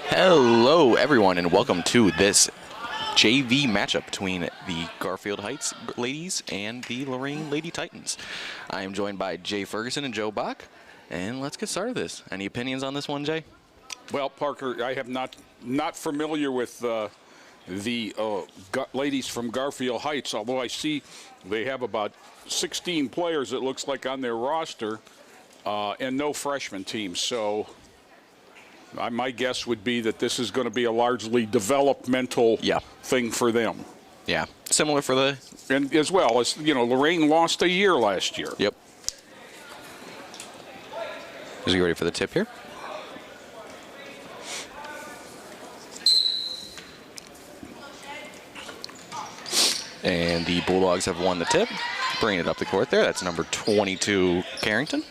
Hello, everyone, and welcome to this JV matchup between the Garfield Heights ladies and the Lorain Lady Titans. I am joined by Jay Ferguson and Joe Bach, and let's get started with this. Any opinions on this one, Jay? Well, Parker, I have not familiar with the ladies from Garfield Heights, although I see they have about 16 players, it looks like, on their roster, and no freshman team. So my guess would be that this is going to be a largely developmental thing for them. Yeah, similar for the... And as well as, Lorain lost a year last year. Yep. Is he ready for the tip here? And the Bulldogs have won the tip. Bringing it up the court there. That's number 22, Carrington.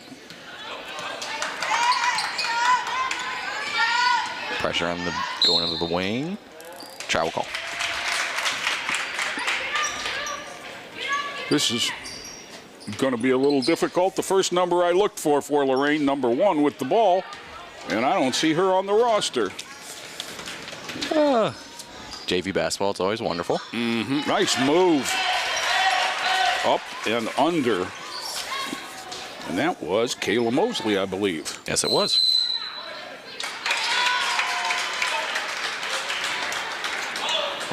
Pressure on the going under the wing. Travel call. This is going to be a little difficult. The first number I looked for Lorain, number 1 with the ball, and I don't see her on the roster. JV basketball, it's always wonderful. Nice move. Up and under. And that was Kayla Mosley, I believe. Yes, it was.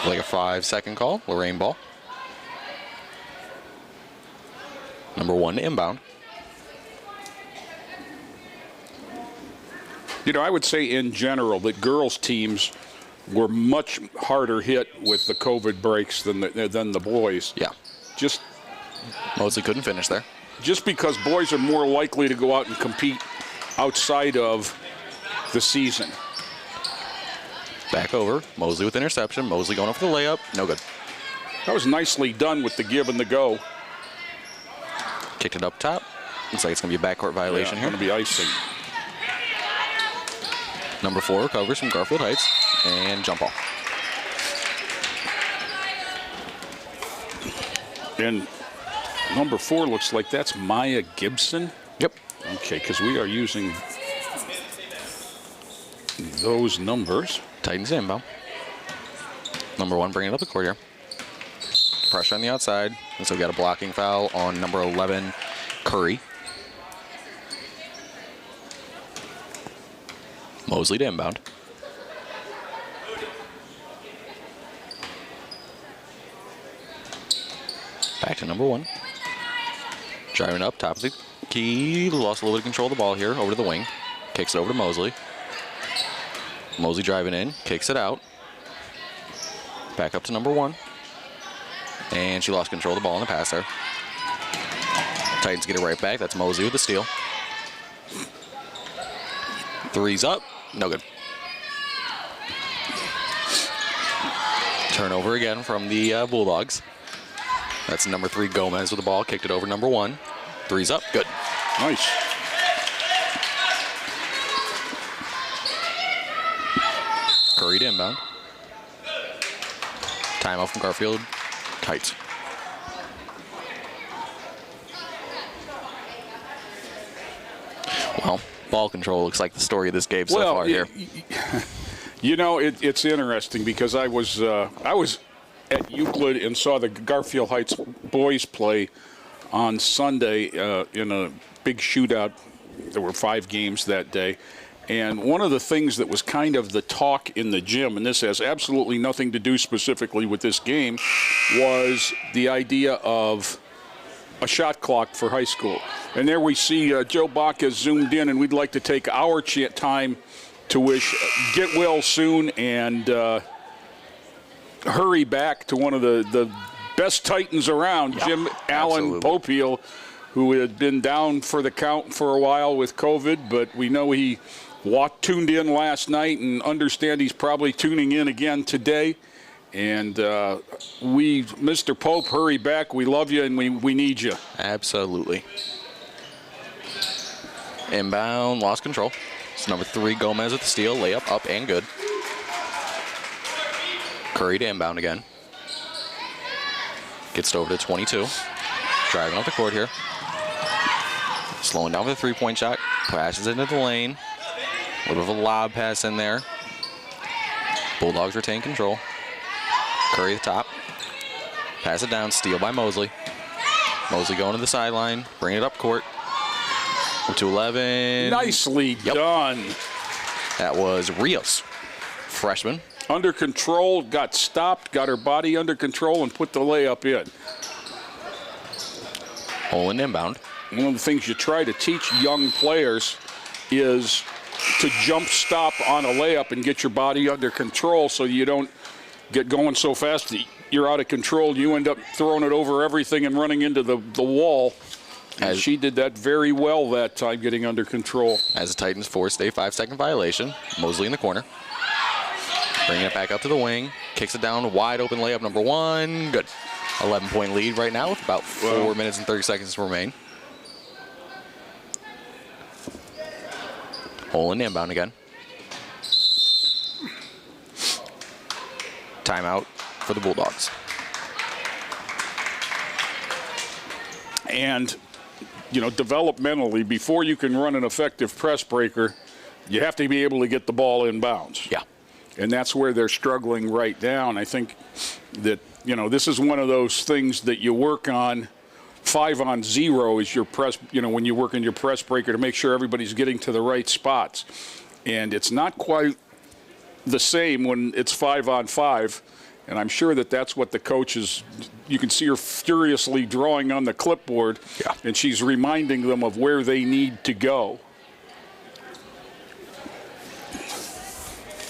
Like a 5-second call. Lorain ball. Number 1 to inbound. I would say in general that girls' teams were much harder hit with the COVID breaks than the boys. Yeah. Just Mosley couldn't finish there. Just because boys are more likely to go out and compete outside of the season. Back over. Mosley with interception. Mosley going up for the layup. No good. That was nicely done with the give and the go. Kicked it up top. Looks like it's going to be a backcourt violation here. Going to be icing. Number 4 recovers from Garfield Heights. And jump ball. And number 4 looks like that's Maya Gibson. Yep. Okay, because we are using those numbers. Titans inbound. Number 1 bringing it up the court here. Pressure on the outside. And so we got a blocking foul on number 11, Curry. Mosley to inbound. Back to number 1. Driving up, top of the key. Lost a little bit of control of the ball here. Over to the wing. Kicks it over to Mosley. Mosley driving in. Kicks it out. Back up to number 1. And she lost control of the ball in the pass there. Titans get it right back. That's Mosley with the steal. 3's up. No good. Turnover again from the Bulldogs. That's number 3, Gomez with the ball. Kicked it over number 1. 3's up. Good. Nice. Curry to inbound. Timeout from Garfield Heights. Well, ball control looks like the story of this game so far here. It's interesting because I was at Euclid and saw the Garfield Heights boys play on Sunday in a big shootout. There were 5 games that day. And one of the things that was kind of the talk in the gym, and this has absolutely nothing to do specifically with this game, was the idea of a shot clock for high school. And there we see Joe Bach has zoomed in, and we'd like to take our time to wish get well soon and hurry back to one of the best Titans around, yep, Jim Allen Popeil, who had been down for the count for a while with COVID, but we know he tuned in last night and understand he's probably tuning in again today. And Mr. Pope, hurry back. We love you and we need you. Absolutely. Inbound, lost control. It's number 3, Gomez with the steal. Layup up and good. Curry to inbound again. Gets it over to 22. Driving up the court here. Slowing down for the 3-point shot. Passes into the lane. A little bit of a lob pass in there. Bulldogs retain control. Curry at the top. Pass it down. Steal by Mosley. Mosley going to the sideline. Bring it up court. Up to 11. Nicely done. That was Rios, freshman. Under control, got stopped, got her body under control, and put the layup in. Olin inbound. One of the things you try to teach young players is to jump stop on a layup and get your body under control so you don't get going so fast that you're out of control. You end up throwing it over everything and running into the wall. And she did that very well that time, getting under control. As the Titans forced a 5-second violation. Mosley in the corner. Bringing it back up to the wing. Kicks it down. Wide open layup number 1. Good. 11-point lead right now with about 4 minutes and 30 seconds to remain. Olin inbound again. Timeout for the Bulldogs. And, you know, developmentally, before you can run an effective press breaker, you have to be able to get the ball in bounds. Yeah. And that's where they're struggling right now. And I think that, you know, this is one of those things that you work on. 5-on-0 is your press, you know, when you work in your press breaker to make sure everybody's getting to the right spots. And it's not quite the same when it's 5-on-5. And I'm sure that that's what the coach is. You can see her furiously drawing on the clipboard. Yeah. And she's reminding them of where they need to go.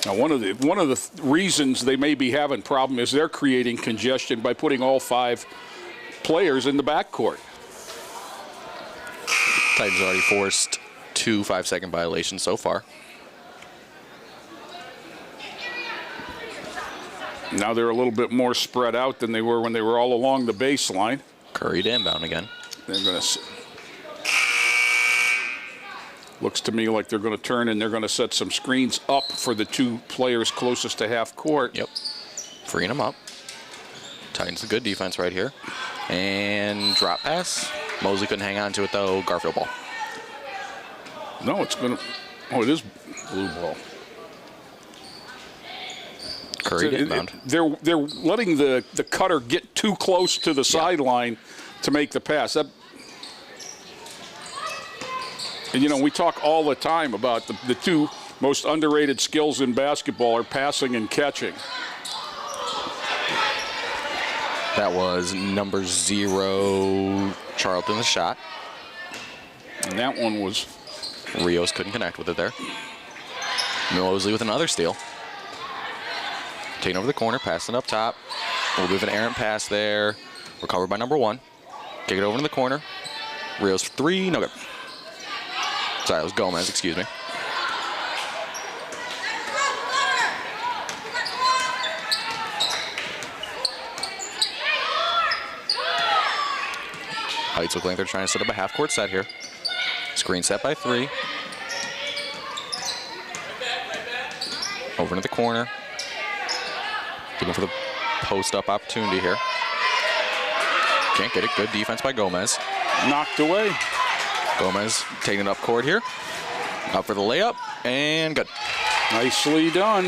Now, one of the reasons they may be having problem is they're creating congestion by putting all 5 players in the backcourt. Titans already forced 2 5-second violations so far. Now they're a little bit more spread out than they were when they were all along the baseline. Curry to inbound again. They're going to. Looks to me like they're going to turn and they're going to set some screens up for the 2 players closest to half court. Yep. Freeing them up. Titans a good defense right here. And drop pass. Mosley couldn't hang on to it, though. Garfield ball. No, it's going to. Oh, it is blue ball. Curry to inbound. They're letting the cutter get too close to the sideline to make the pass. And, you know, we talk all the time about the 2 most underrated skills in basketball are passing and catching. That was number 0, Charlton, the shot. And that one was. Rios couldn't connect with it there. Mosley with another steal. Taking over the corner, passing up top. A little bit of an errant pass there. Recovered by number 1. Kick it over to the corner. Rios for 3, no good. Sorry, it was Gomez, excuse me. Heights look like they're trying to set up a half-court set here. Screen set by 3. Over into the corner. Looking for the post-up opportunity here. Can't get it. Good defense by Gomez. Knocked away. Gomez taking it up court here. Up for the layup, and good. Nicely done.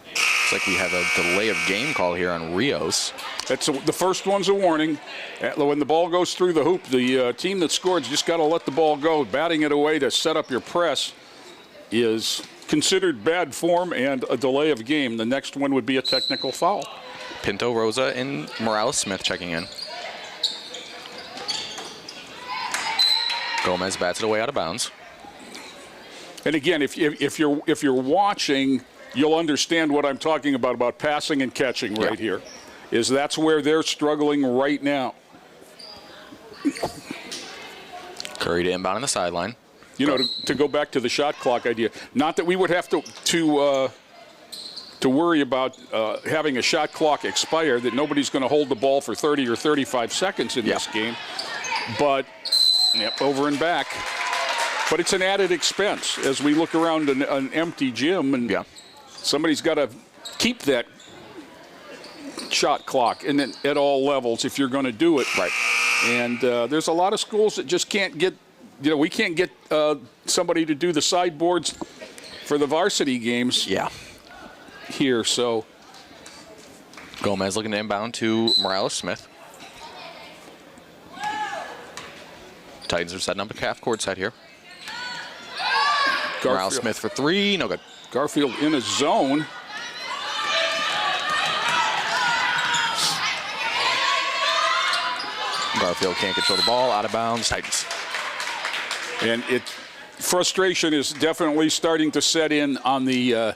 Looks like we have a delay of game call here on Rios. The first one's a warning. When the ball goes through the hoop, the team that scored just got to let the ball go. Batting it away to set up your press is considered bad form and a delay of game. The next one would be a technical foul. Pinto, Rosa, and Morales-Smith checking in. Gomez bats it away out of bounds. And again, if you're watching, you'll understand what I'm talking about passing and catching right here. That's where they're struggling right now. Curry to inbound on the sideline. You know, to go back to the shot clock idea, not that we would have to worry about having a shot clock expire, that nobody's going to hold the ball for 30 or 35 seconds in this game, but over and back. But it's an added expense as we look around an empty gym, and somebody's got to keep that shot clock and at all levels if you're going to do it. Right. And there's a lot of schools that just can't get, we can't get somebody to do the sideboards for the varsity games here. So Gomez looking to inbound to Morales-Smith. Titans are setting up a half court set here. Morales-Smith for three, no good. Garfield in a zone. Garfield can't control the ball, out of bounds, Titans. And frustration is definitely starting to set in on the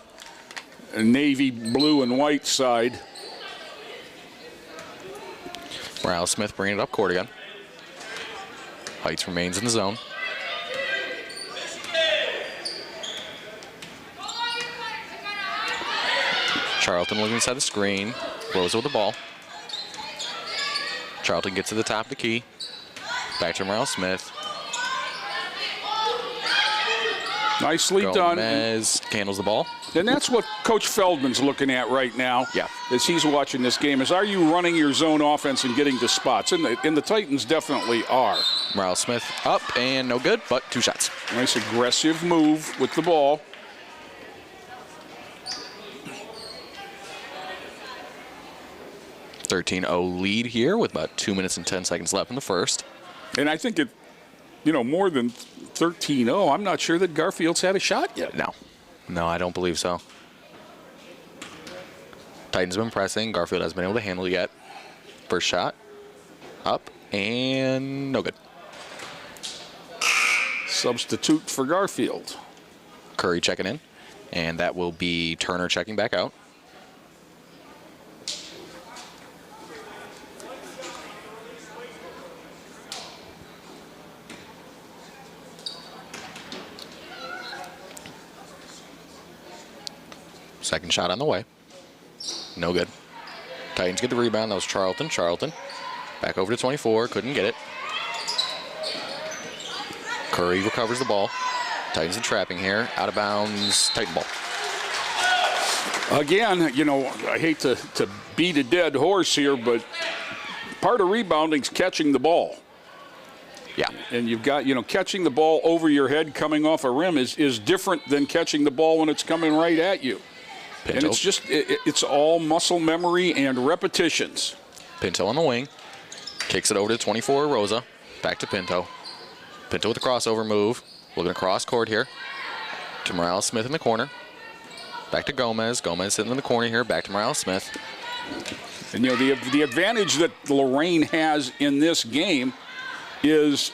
navy blue and white side. Morales-Smith bringing it up court again. Heights remains in the zone. Charlton looking inside the screen. Rosa with the ball. Charlton gets to the top of the key. Back to Morales-Smith. Nicely done. Gomez handles the ball. And that's what Coach Feldman's looking at right now. Yeah. As he's watching this game, is are you running your zone offense and getting to spots? And the Titans definitely are. Morales-Smith up and no good, but two shots. Nice aggressive move with the ball. (13-0) lead here with about 2 minutes and 10 seconds left in the first. And I think more than 13-0, I'm not sure that Garfield's had a shot yet. No, I don't believe so. Titans have been pressing. Garfield hasn't been able to handle it yet. First shot, up and no good. Substitute for Garfield. Curry checking in, and that will be Turner checking back out. Second shot on the way. No good. Titans get the rebound. That was Charlton. Charlton back over to 24. Couldn't get it. Curry recovers the ball. Titans in trapping here. Out of bounds. Titan ball. Again, I hate to beat a dead horse here, but part of rebounding is catching the ball. Yeah. And you've got, catching the ball over your head coming off a rim is different than catching the ball when it's coming right at you. Pinto. And it's all muscle memory and repetitions. Pinto on the wing. Kicks it over to 24, Rosa. Back to Pinto. Pinto with the crossover move. Looking across court here. To Morales-Smith in the corner. Back to Gomez. Gomez sitting in the corner here. Back to Morales-Smith. And, the advantage that Lorain has in this game is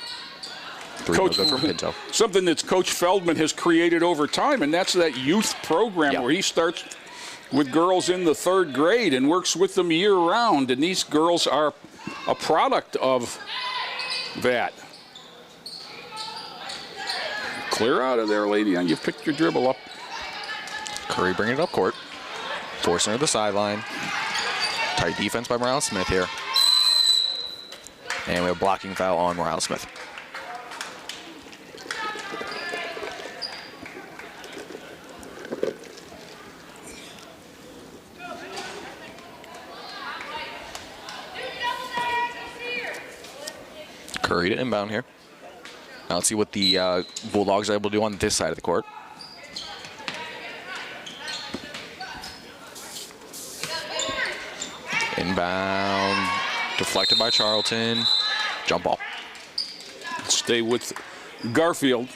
Coach, no good for Pinto. Something that Coach Feldman has created over time, and that's that youth program where he starts with girls in the 3rd grade and works with them year-round, and these girls are a product of that. Clear out of there, lady. You picked your dribble up. Curry bringing it up court. Forcing her to the sideline. Tight defense by Morales-Smith here. And we have a blocking foul on Morales-Smith. Curry to inbound here. Now let's see what the Bulldogs are able to do on this side of the court. Inbound, deflected by Charlton. Jump ball. Stay with Garfield.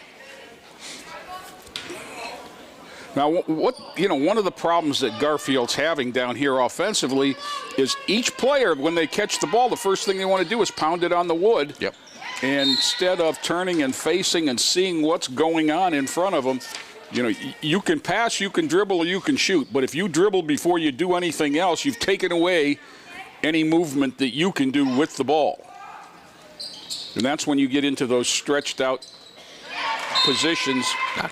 Now, one of the problems that Garfield's having down here offensively is each player, when they catch the ball, the first thing they want to do is pound it on the wood. Yep. Instead of turning and facing and seeing what's going on in front of them, you can pass, you can dribble, or you can shoot. But if you dribble before you do anything else, you've taken away any movement that you can do with the ball. And that's when you get into those stretched out positions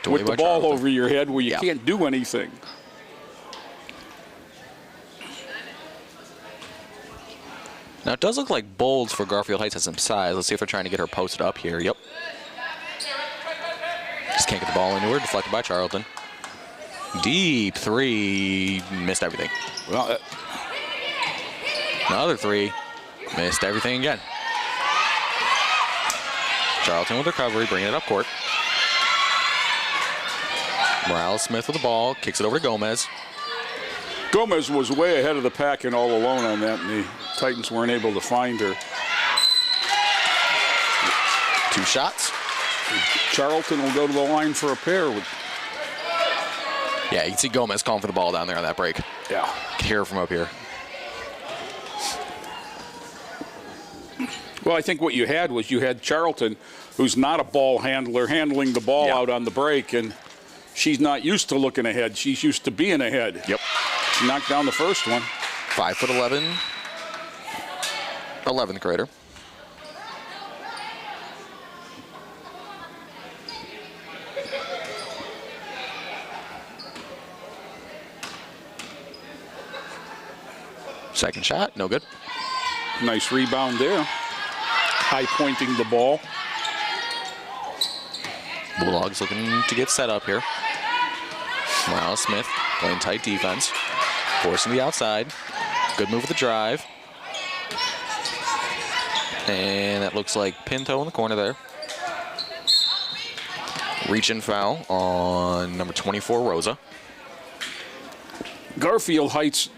with the ball over your head where you can't do anything. Now it does look like Bolds for Garfield Heights has some size. Let's see if they're trying to get her posted up here. Yep. Just can't get the ball into her. Deflected by Charlton. Deep three. Missed everything. Well, another three. Missed everything again. Charlton with recovery, bringing it up court. Morales-Smith with the ball, kicks it over to Gomez. Gomez was way ahead of the pack and all alone on that, and the Titans weren't able to find her. 2 shots. Charlton will go to the line for a pair. Yeah, you can see Gomez calling for the ball down there on that break. Yeah. You can hear it from up here. Well, I think what you had was you had Charlton, who's not a ball handler, handling the ball out on the break, and she's not used to looking ahead. She's used to being ahead. Yep. She knocked down the first one. 5'11", 11th grader. Second shot, no good. Nice rebound there. High pointing the ball. Bulldogs looking to get set up here. Morales-Smith playing tight defense. Forcing the outside. Good move with the drive. And that looks like Pinto in the corner there. Reach-in foul on number 24, Rosa. Garfield Heights,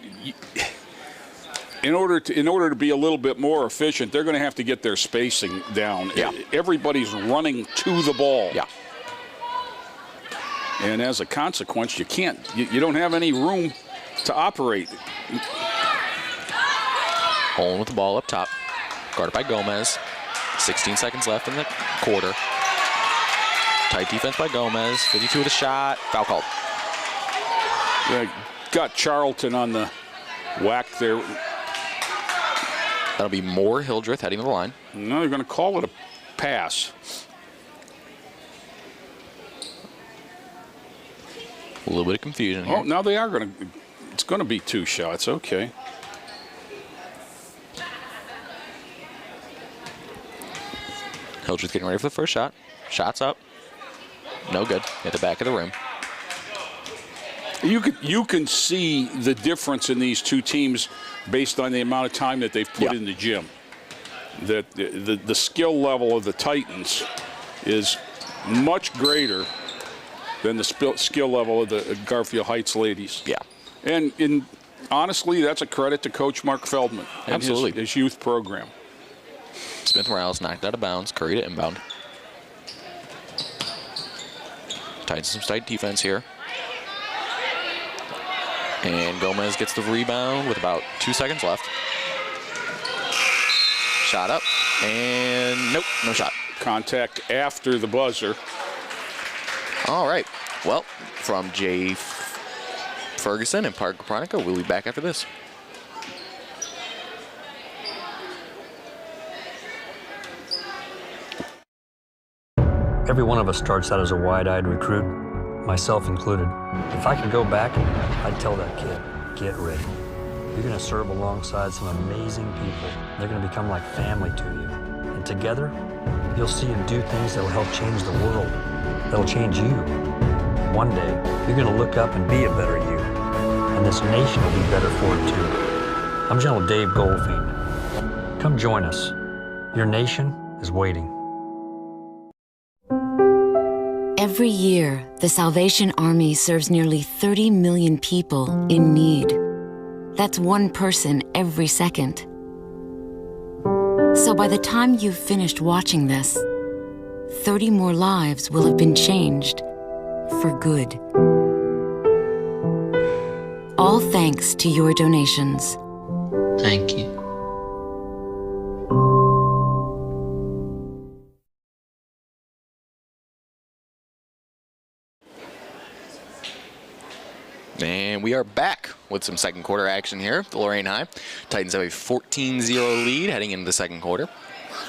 in order to be a little bit more efficient, they're going to have to get their spacing down. Yeah. Everybody's running to the ball. Yeah. And as a consequence, you don't have any room to operate. Holland with the ball up top. Guarded by Gomez. 16 seconds left in the quarter. Tight defense by Gomez. 52 with a shot. Foul called. Yeah, got Charlton on the whack there. That'll be more Hildreth heading to the line. No, they're going to call it a pass. A little bit of confusion here. Oh, now they are going to. It's going to be 2 shots. Okay. Hildreth getting ready for the first shot. Shots up. No good. At the back of the rim. You can see the difference in these two teams based on the amount of time that they've put in the gym. That the skill level of the Titans is much greater than the skill level of the Garfield Heights ladies. Yeah. And honestly, that's a credit to Coach Mark Feldman and Absolutely. his youth program. Smith-Morales knocked out of bounds. Curry to inbound. Titans some tight defense here. And Gomez gets the rebound with about 2 seconds left. Shot up. And nope, no shot. Contact after the buzzer. All right. Well, from Jay Ferguson and Parker Pronica, we'll be back after this. Every one of us starts out as a wide-eyed recruit, myself included. If I could go back, I'd tell that kid, get ready. You're going to serve alongside some amazing people. They're going to become like family to you. And together, you'll see and do things that will help change the world. That'll change you. One day, you're going to look up and be a better you. And this nation will be better for it too. I'm General Dave Goldfein. Come join us. Your nation is waiting. Every year, the Salvation Army serves nearly 30 million people in need. That's one person every second. So by the time you've finished watching this, 30 more lives will have been changed for good. All thanks to your donations. Thank you. And we are back with some second quarter action here at the Lorain High. Titans have a 14-0 lead heading into the second quarter.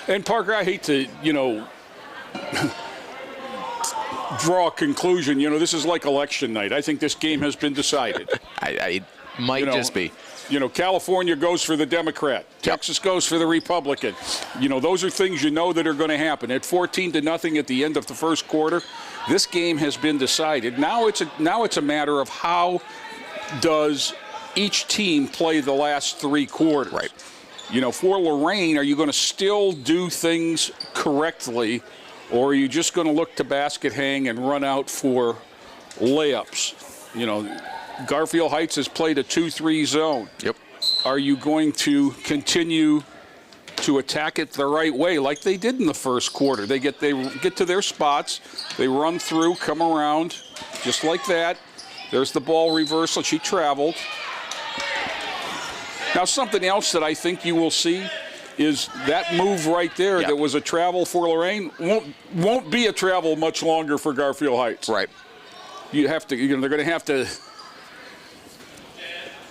And Parker, I hate to, draw a conclusion. This is like election night. I think this game has been decided. I might just be. California goes for the Democrat. Texas goes for the Republican. Those are things that are going to happen. At 14-0 at the end of the first quarter, this game has been decided. Now it's a matter of how does each team play the last 3 quarters. Right. For Lorain, are you going to still do things correctly or are you just going to look to basket hang and run out for layups? You know, Garfield Heights has played a 2-3 zone. Yep. Are you going to continue to attack it the right way like they did in the first quarter? They get to their spots, they run through, come around, just like that. There's the ball reversal. She traveled. Now, something else that I think you will see is that move right there. Yep. That was a travel for Lorain won't be a travel much longer for Garfield Heights. Right. You have to. They're going to have to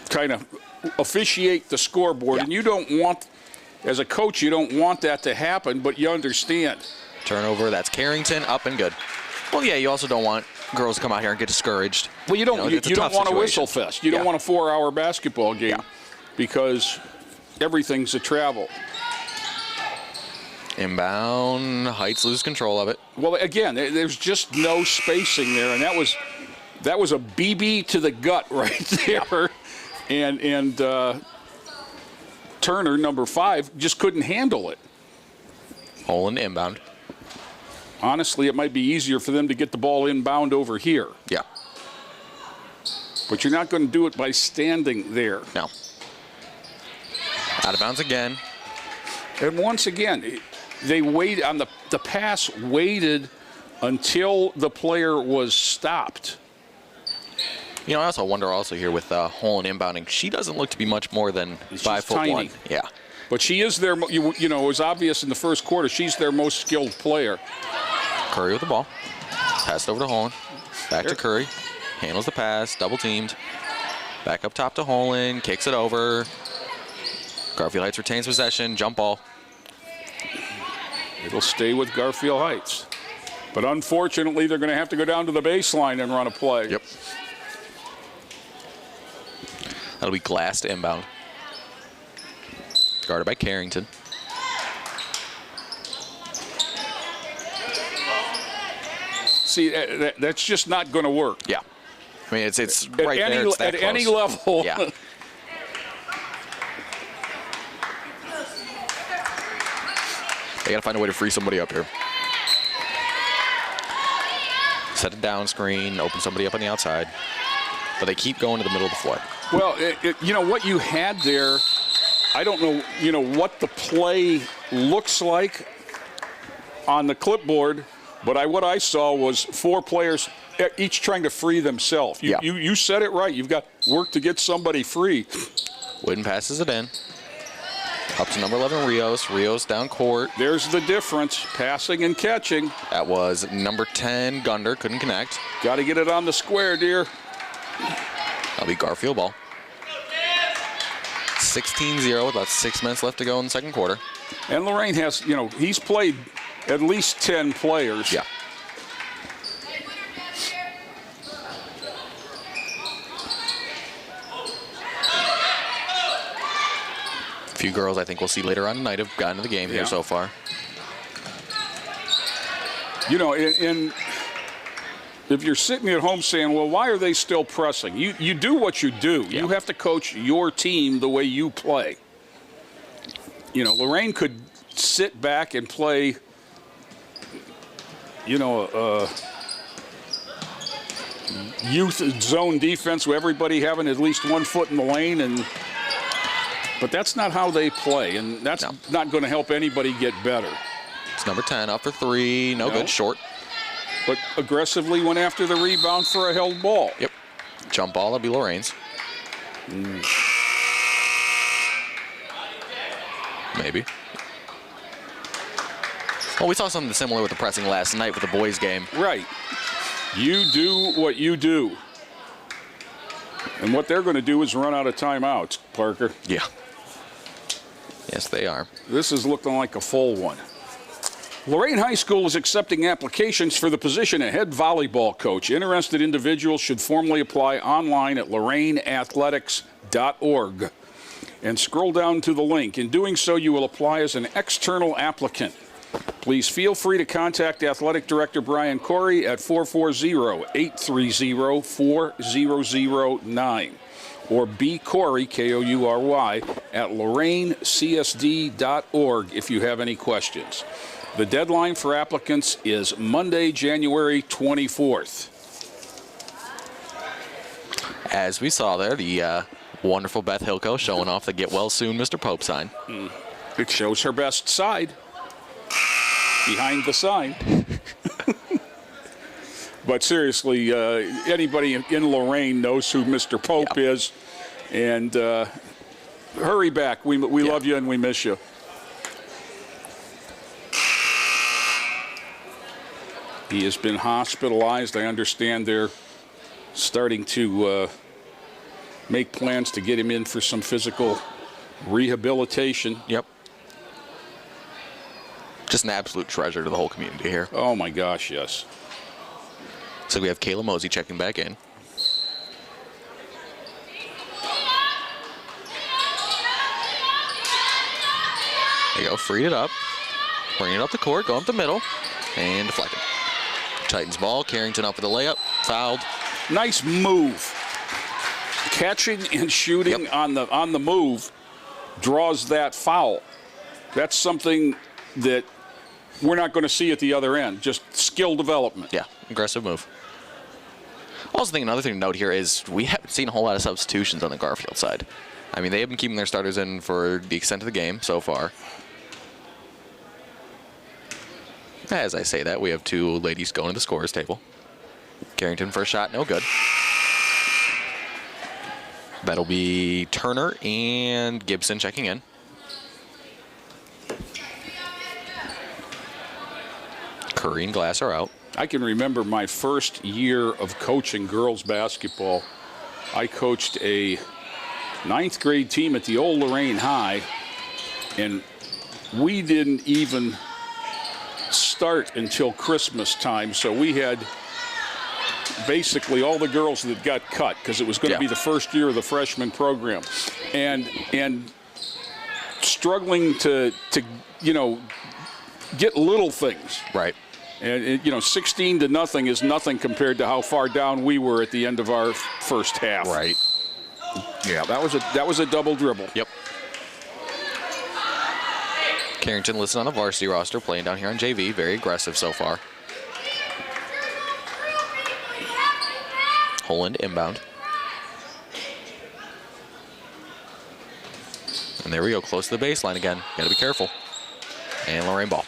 kind of officiate the scoreboard, Yeah. and you don't want, as a coach, you don't want that to happen, but you understand. Turnover, that's Carrington, up and good. Well, yeah, you also don't want girls to come out here and get discouraged. Well, you don't. It's a You don't tough want a situation. whistle fest. You don't want a 4-hour basketball game because everything's a travel. Inbound, Heights lose control of it. Well, again, there's just no spacing there, and that was a BB to the gut right there, and Turner, number 5, just couldn't handle it. Holland inbound. Honestly, it might be easier for them to get the ball inbound over here. Yeah. But you're not going to do it by standing there. No. Out of bounds again. And once again, they waited on the pass, waited until the player was stopped. You know, I also wonder here with Holland inbounding, she doesn't look to be much more than 5'1". tiny. Yeah. But she is their, you know, it was obvious in the first quarter, she's their most skilled player. Curry with the ball. Passed over to Holland. Back to Curry. Handles the pass. Double teamed. Back up top to Holland. Kicks it over. Garfield Heights retains possession. Jump ball. It'll stay with Garfield Heights. But unfortunately, they're going to have to go down to the baseline and run a play. Yep. That'll be Glass to inbound. Guarded by Carrington. See, that's just not going to work. Yeah. I mean, it's right there. It's that at close. any level. Yeah. They got to find a way to free somebody up here. Set a down screen, open somebody up on the outside. But they keep going to the middle of the floor. Well, you know, what you had there, I don't know, you know, what the play looks like on the clipboard, but what I saw was 4 players each trying to free themselves. You said it right. You've got work to get somebody free. Wooden passes it in. Up to number 11, Rios. Rios down court. There's the difference, passing and catching. That was number 10, Gunder. Couldn't connect. Got to get it on the square, dear. That'll be Garfield ball. 16-0 with about 6 minutes left to go in the second quarter. And Lorain has, you know, he's played at least 10 players. Yeah. A few girls I think we'll see later on tonight have gotten to the game here so far. You know, if you're sitting at home saying, well, why are they still pressing? You do what you do. Yeah. You have to coach your team the way you play. You know, Lorain could sit back and play, you know, youth zone defense with everybody having at least 1 foot in the lane, but that's not how they play, and that's not going to help anybody get better. It's number 10 up for 3. No good. Short. But aggressively went after the rebound for a held ball. Yep. Jump ball. That'll be Lorain's. Maybe. Well, we saw something similar with the pressing last night with the boys' game. Right. You do what you do. And what they're going to do is run out of timeouts, Parker. Yeah. Yes, they are. This is looking like a full one. Lorain High School is accepting applications for the position of head volleyball coach. Interested individuals should formally apply online at lorainathletics.org and scroll down to the link. In doing so, you will apply as an external applicant. Please feel free to contact Athletic Director Brian Corey at 440-830-4009 or B. Corey, K-O-U-R-Y, at loraincsd.org if you have any questions. The deadline for applicants is Monday, January 24th. As we saw there, the wonderful Beth Hilko showing off the Get Well Soon Mr. Pope sign. It shows her best side behind the sign. But seriously, anybody in Lorain knows who Mr. Pope is. And hurry back. We love you and we miss you. He has been hospitalized. I understand they're starting to make plans to get him in for some physical rehabilitation. Yep. Just an absolute treasure to the whole community here. Oh, my gosh, yes. So we have Kayla Mosey checking back in. There you go, freed it up. Bring it up the court, go up the middle, and deflected. Titans ball, Carrington up for the layup, fouled. Nice move. Catching and shooting on the move draws that foul. That's something that we're not going to see at the other end. Just skill development. Yeah, aggressive move. Also, think another thing to note here is we haven't seen a whole lot of substitutions on the Garfield side. I mean, they have been keeping their starters in for the extent of the game so far. As I say that, we have two ladies going to the scorer's table. Carrington for a shot, no good. That'll be Turner and Gibson checking in. Curry and Glass are out. I can remember my first year of coaching girls basketball. I coached a 9th grade team at the old Lorain High, and we didn't even start until Christmas time, so we had basically all the girls that got cut because it was going to be the first year of the freshman program, and struggling to get little things right. And 16-0 is nothing compared to how far down we were at the end of our first half. Right. Yeah, that was a double dribble. Yep. Carrington listed on the varsity roster, playing down here on JV. Very aggressive so far. Holland inbound. And there we go, close to the baseline again. Got to be careful. And Lorain ball.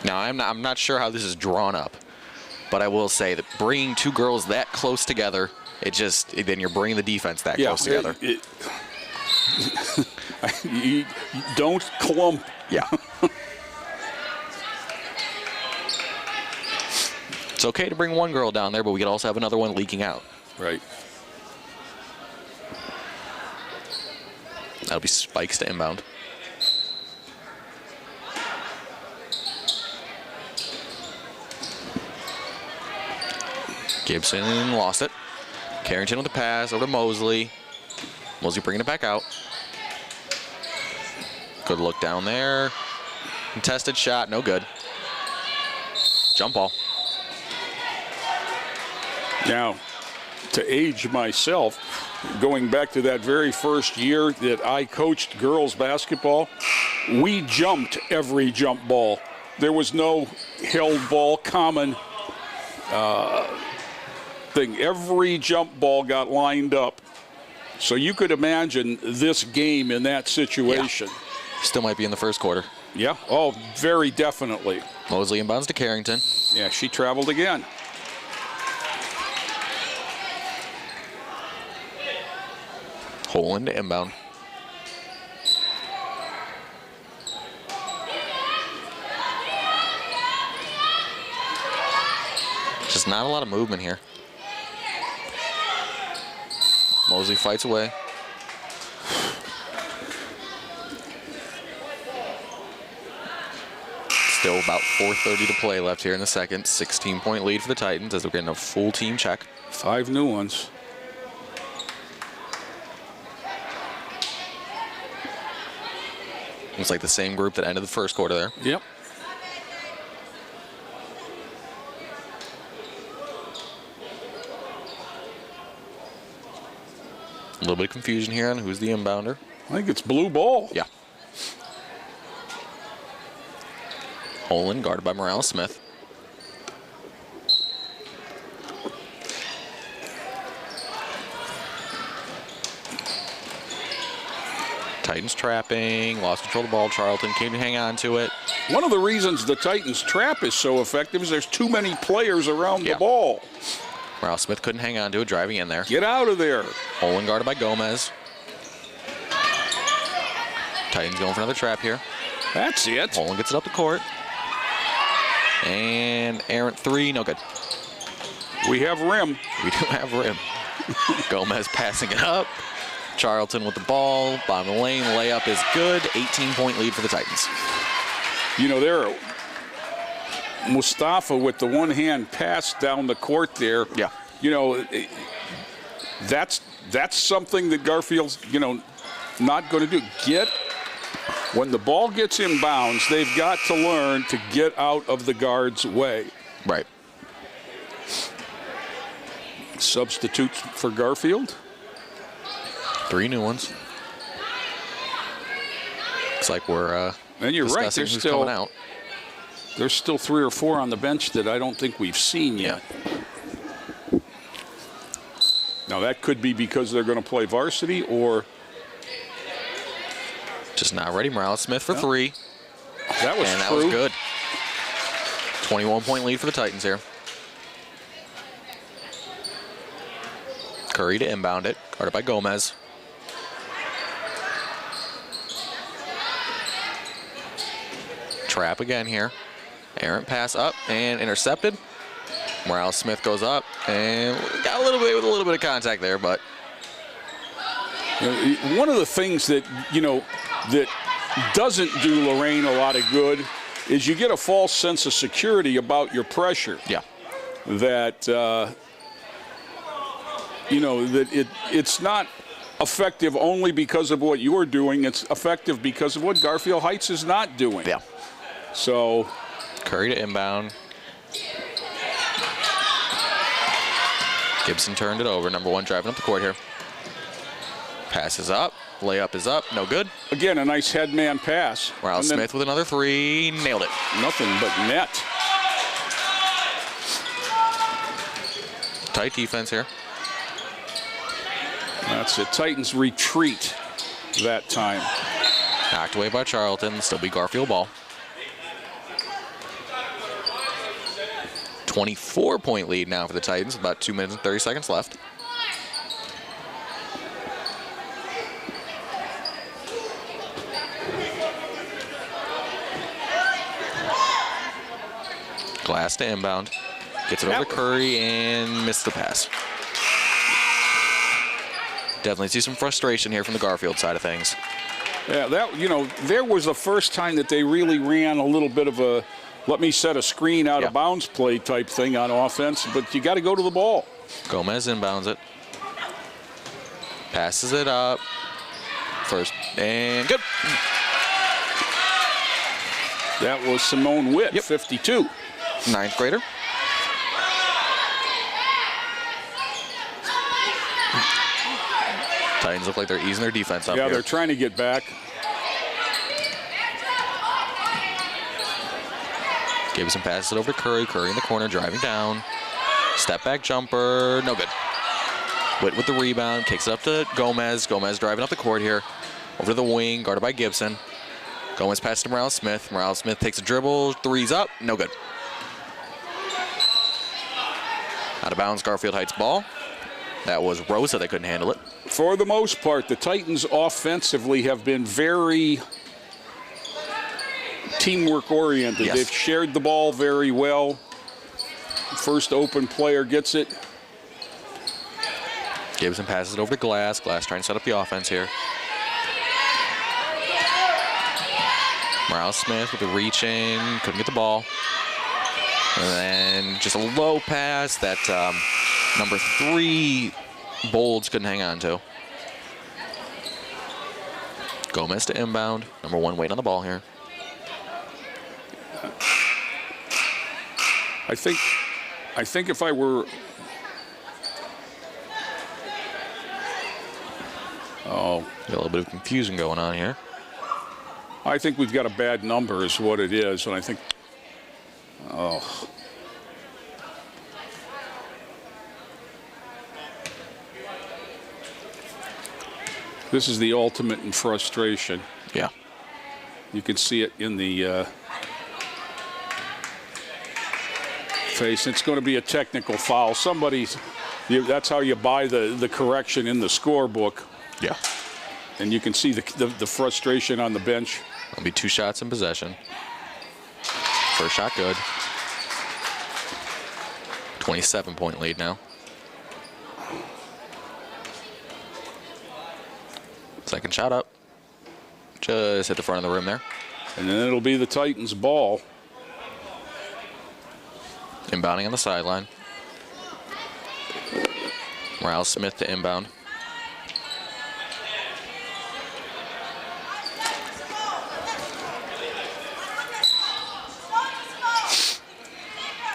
Now, I'm not sure how this is drawn up, but I will say that bringing two girls that close together, then you're bringing the defense that close together. You don't clump. Yeah. It's okay to bring one girl down there, but we could also have another one leaking out. Right. That'll be Spikes to inbound. Gibson lost it. Carrington with the pass over to Mosley. Mosley bringing it back out. Good look down there. Contested shot, no good. Jump ball. Now, to age myself, going back to that very first year that I coached girls basketball, we jumped every jump ball. There was no held ball common thing. Every jump ball got lined up. So you could imagine this game in that situation. Yeah. Still might be in the first quarter. Yeah, oh, very definitely. Mosley inbounds to Carrington. Yeah, she traveled again. Holland to inbound. Just not a lot of movement here. Mosley fights away. Still about 4:30 to play left here in the second. 16-point lead for the Titans as we're getting a full team check. 5 new ones. Looks like the same group that ended the first quarter there. Yep. A little bit of confusion here on who's the inbounder. I think it's blue ball. Yeah. Olin guarded by Morales Smith. Titans trapping, lost control of the ball. Charlton came to hang on to it. One of the reasons the Titans trap is so effective is there's too many players around the ball. Morales Smith couldn't hang on to it, driving in there. Get out of there. Olin guarded by Gomez. Titans going for another trap here. That's it. Olin gets it up the court. And errant three, no good. We have rim. We do have rim. Gomez passing it up. Charlton with the ball. Bottom of the lane. Layup is good. 18-point lead for the Titans. You know, there, Mustafa with the one-hand pass down the court there. Yeah. You know, that's something that Garfield's, you know, not going to do. When the ball gets in bounds, they've got to learn to get out of the guard's way. Right. Substitutes for Garfield. 3 new ones. Looks like we're and you're right, discussing who's coming out. There's still 3 or 4 on the bench that I don't think we've seen yet. Now that could be because they're going to play varsity or just not ready. Morales Smith for 3. That was and that true. was good. 21-point lead for the Titans here. Curry to inbound it, guarded by Gomez. Trap again here. Errant pass up and intercepted. Morales Smith goes up and got a little bit of contact there, but one of the things that, you know, that doesn't do Lorain a lot of good is you get a false sense of security about your pressure. Yeah. That, you know, that it's not effective only because of what you're doing. It's effective because of what Garfield Heights is not doing. Yeah. So. Curry to inbound. Gibson turned it over. Number 1 driving up the court here. Passes up. Layup is up. No good. Again, a nice headman pass. Morales Smith with another 3. Nailed it. Nothing but net. Tight defense here. That's it. Titans retreat that time. Knocked away by Charlton. Still be Garfield ball. 24-point lead now for the Titans. About 2 minutes and 30 seconds left. Glass to inbound. Gets it over to Curry and missed the pass. Definitely see some frustration here from the Garfield side of things. Yeah, that, you know, there was the first time that they really ran a little bit of a let me set a screen out of bounds play type thing on offense, but you got to go to the ball. Gomez inbounds it. Passes it up. First and good. That was Simone Witt, 52. 9th grader. Titans look like they're easing their defense up Yeah, here. they're trying to get back. Gibson passes it over to Curry. Curry in the corner, driving down. Step back jumper, no good. Witt with the rebound, kicks it up to Gomez. Gomez driving up the court here. Over to the wing, guarded by Gibson. Gomez passes to Morales Smith. Morales Smith takes a dribble, 3's up, no good. Out of bounds, Garfield Heights ball. That was Rosa that couldn't handle it. For the most part, the Titans offensively have been very teamwork oriented. Yes. They've shared the ball very well. First open player gets it. Gibson passes it over to Glass. Glass trying to set up the offense here. Morales Smith with the reach in, couldn't get the ball. And then just a low pass that number 3 Bolds couldn't hang on to. Gomez to inbound. Number 1 waiting on the ball here. I think if I were Oh, Got a little bit of confusion going on here. I think we've got a bad number is what it is, and I think, oh. This is the ultimate in frustration. Yeah. You can see it in the face. It's going to be a technical foul. That's how you buy the correction in the scorebook. Yeah. And you can see the frustration on the bench. It'll be 2 shots in possession. First shot good. 27-point lead now. Second shot up. Just hit the front of the rim there. And then it'll be the Titans' ball. Inbounding on the sideline. Morales Smith to inbound.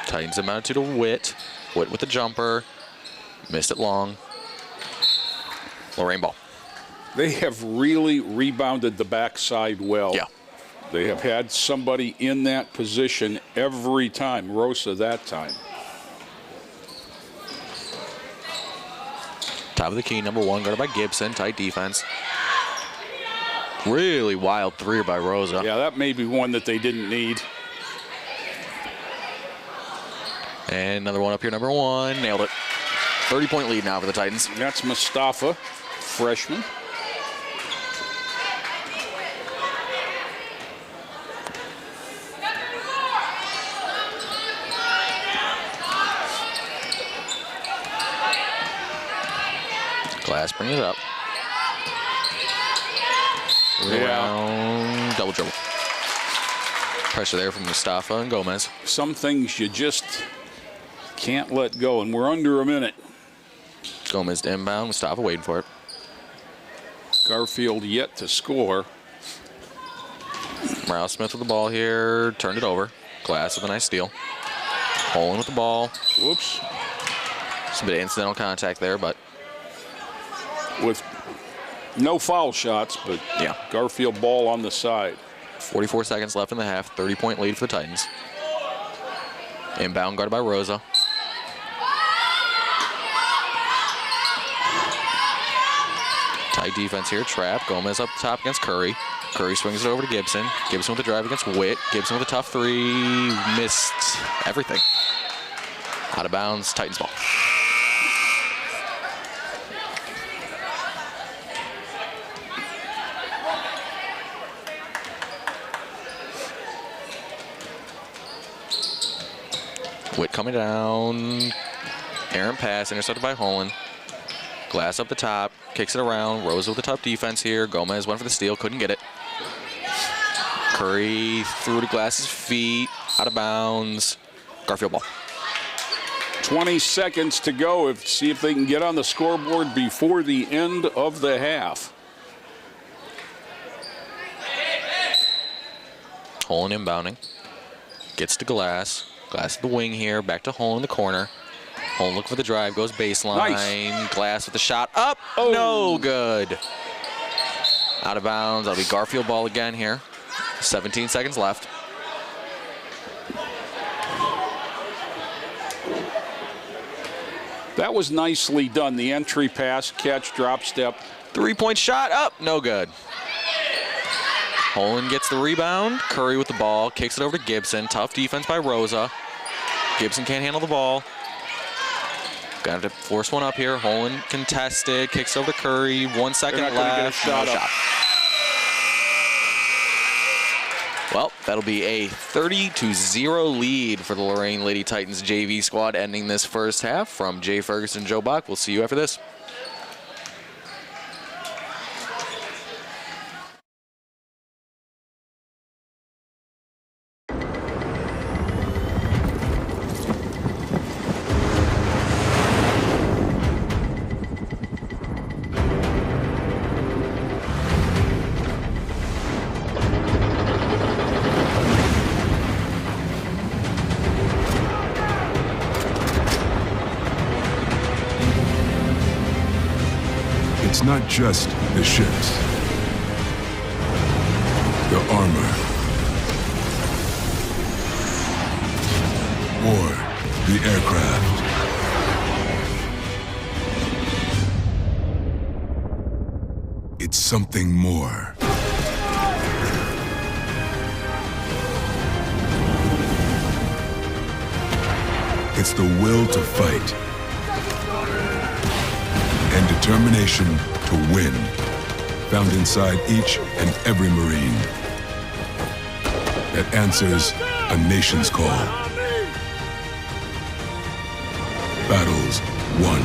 Titans inbounded to Witt. Witt with the jumper. Missed it long. Lorain ball. They have really rebounded the backside well. Yeah. They have had somebody in that position every time. Rosa that time. Top of the key, number 1, guarded by Gibson. Tight defense. Really wild 3 by Rosa. Yeah, that may be one that they didn't need. And another one up here, number 1. Nailed it. 30-point lead now for the Titans. That's Mustafa, freshman. Glass bringing it up. Around double dribble. Pressure there from Mustafa and Gomez. Some things you just can't let go, and we're under a minute. Gomez to inbound. Mustafa waiting for it. Garfield yet to score. Morales Smith with the ball here. Turned it over. Glass with a nice steal. Holland with the ball. Whoops. Some bit of incidental contact there, but With no foul shots, but yeah. Garfield ball on the side. 44 seconds left in the half. 30-point lead for the Titans. Inbound guarded by Rosa. Tight defense here. Trap. Gomez up top against Curry. Curry swings it over to Gibson. Gibson with the drive against Witt. Gibson with a tough 3. Missed everything. Out of bounds. Titans ball. Witt coming down. Errant pass intercepted by Holland. Glass up the top. Kicks it around. Rosa with the tough defense here. Gomez went for the steal. Couldn't get it. Curry threw to Glass's feet. Out of bounds. Garfield ball. 20 seconds to go. See if they can get on the scoreboard before the end of the half. Holland inbounding. Gets to Glass. Glass at the wing here. Back to Holland in the corner. Holland looking for the drive. Goes baseline. Nice. Glass with the shot. Up. Oh. No good. Out of bounds. That'll be Garfield ball again here. 17 seconds left. That was nicely done. The entry pass, catch, drop step. 3-point shot. Up. No good. Holland gets the rebound. Curry with the ball. Kicks it over to Gibson. Tough defense by Rosa. Gibson can't handle the ball. Got to force one up here. Holland contested. Kicks over to Curry. 1 second They're not gonna get a left. shot No up. shot. Well, that'll be a 30-0 lead for the Lorain Lady Titans JV squad ending this first half. From Jay Ferguson, Joe Bach. We'll see you after this. It's not just The ships. The armor. Or the aircraft. It's something more. It's the will to fight and determination to win, found inside each and every Marine that answers a nation's call. Battles won.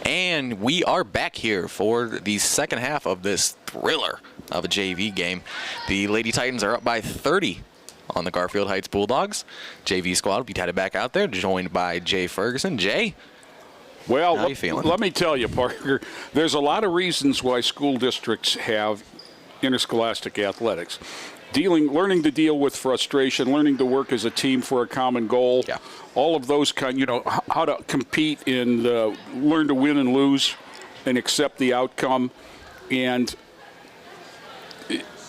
And we are back here for the second half of this thriller of a JV game. The Lady Titans are up by 30 on the Garfield Heights Bulldogs. JV squad will be headed back out there, joined by Jay Ferguson. Jay, well, how are you feeling? Let me tell you, Parker, there's a lot of reasons why school districts have interscholastic athletics. Learning to deal with frustration, learning to work as a team for a common goal. Yeah. All of those how to compete and learn to win and lose and accept the outcome. And,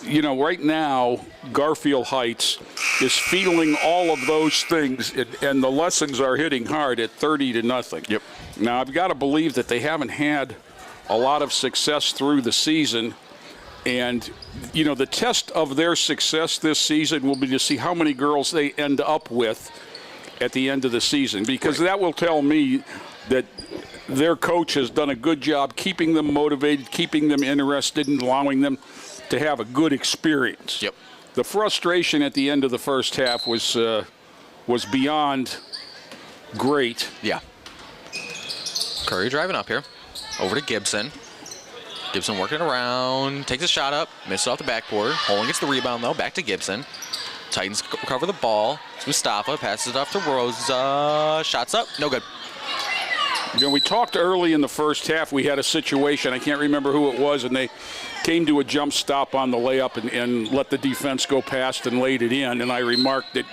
right now, Garfield Heights is feeling all of those things, and the lessons are hitting hard at 30-0. Yep. Now, I've got to believe that they haven't had a lot of success through the season. And, the test of their success this season will be to see how many girls they end up with at the end of the season, because that will tell me that their coach has done a good job keeping them motivated, keeping them interested, and allowing them to have a good experience. Yep. The frustration at the end of the first half was beyond great. Yeah. Curry driving up here. Over to Gibson. Gibson working around, takes a shot up, misses off the backboard. Holland gets the rebound, though. Back to Gibson. Titans recover the ball. It's Mustafa, passes it off to Rosa. Shots up, no good. We talked early in the first half. We had a situation, I can't remember who it was, and they came to a jump stop on the layup and let the defense go past and laid it in. And I remarked that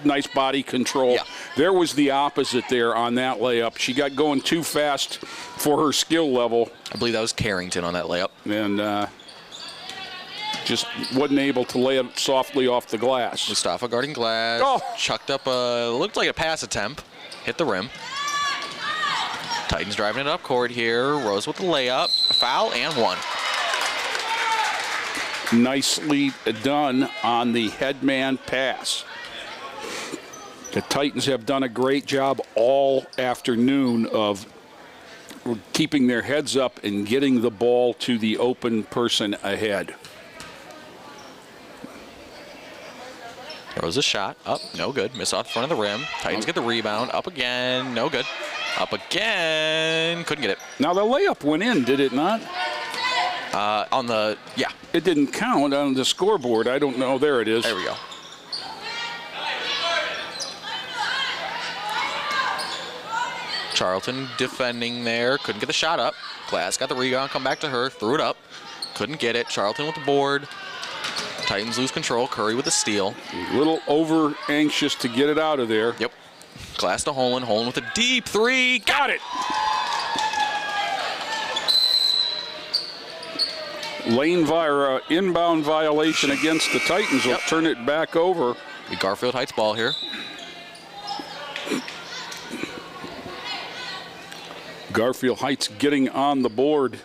nice body control. Yeah. There was the opposite there on that layup. She got going too fast for her skill level. I believe that was Carrington on that layup. And just wasn't able to lay it softly off the glass. Mustafa guarding glass. Oh. Chucked up looked like a pass attempt. Hit the rim. Titans driving it up court here. Rose with the layup. A foul and one. Nicely done on the headman pass. The Titans have done a great job all afternoon of keeping their heads up and getting the ball to the open person ahead. Throws a shot. Up. No good. Miss off the front of the rim. Titans get the rebound. Up again. No good. Up again. Couldn't get it. Now, the layup went in, did it not? Yeah. It didn't count on the scoreboard. I don't know. There it is. There we go. Charlton defending there. Couldn't get the shot up. Glass got the rebound. Come back to her. Threw it up. Couldn't get it. Charlton with the board. Titans lose control. Curry with the steal. A little over anxious to get it out of there. Yep. Glass to Holland. Holland with a deep three. Got it! Lane Vira inbound violation against the Titans will turn it back over. The Garfield Heights ball here. Garfield Heights getting on the board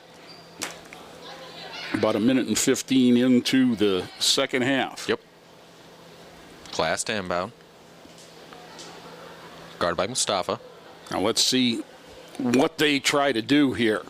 about 1:15 into the second half. Yep. Glass to inbound. Guarded by Mustafa. Now let's see what they try to do here.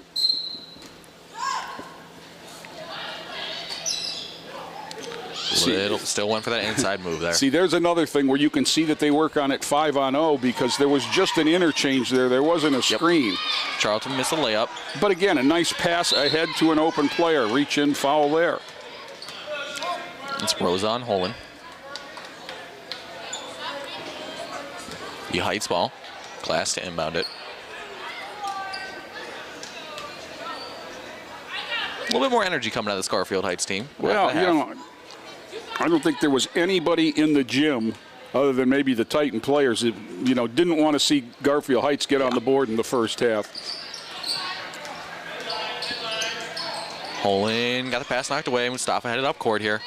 Still went for that inside move there. See, there's another thing where you can see that they work on it 5-on-0 because there was just an interchange there. There wasn't a screen. Charlton missed a layup. But again, a nice pass ahead to an open player. Reach in, foul there. It's Rosa on Holland. The Heights ball. Glass to inbound it. A little bit more energy coming out of this Garfield Heights team. Well, I don't think there was anybody in the gym other than maybe the Titan players that, didn't want to see Garfield Heights get on the board in the first half. Holland got the pass knocked away. Mustafa headed up court here.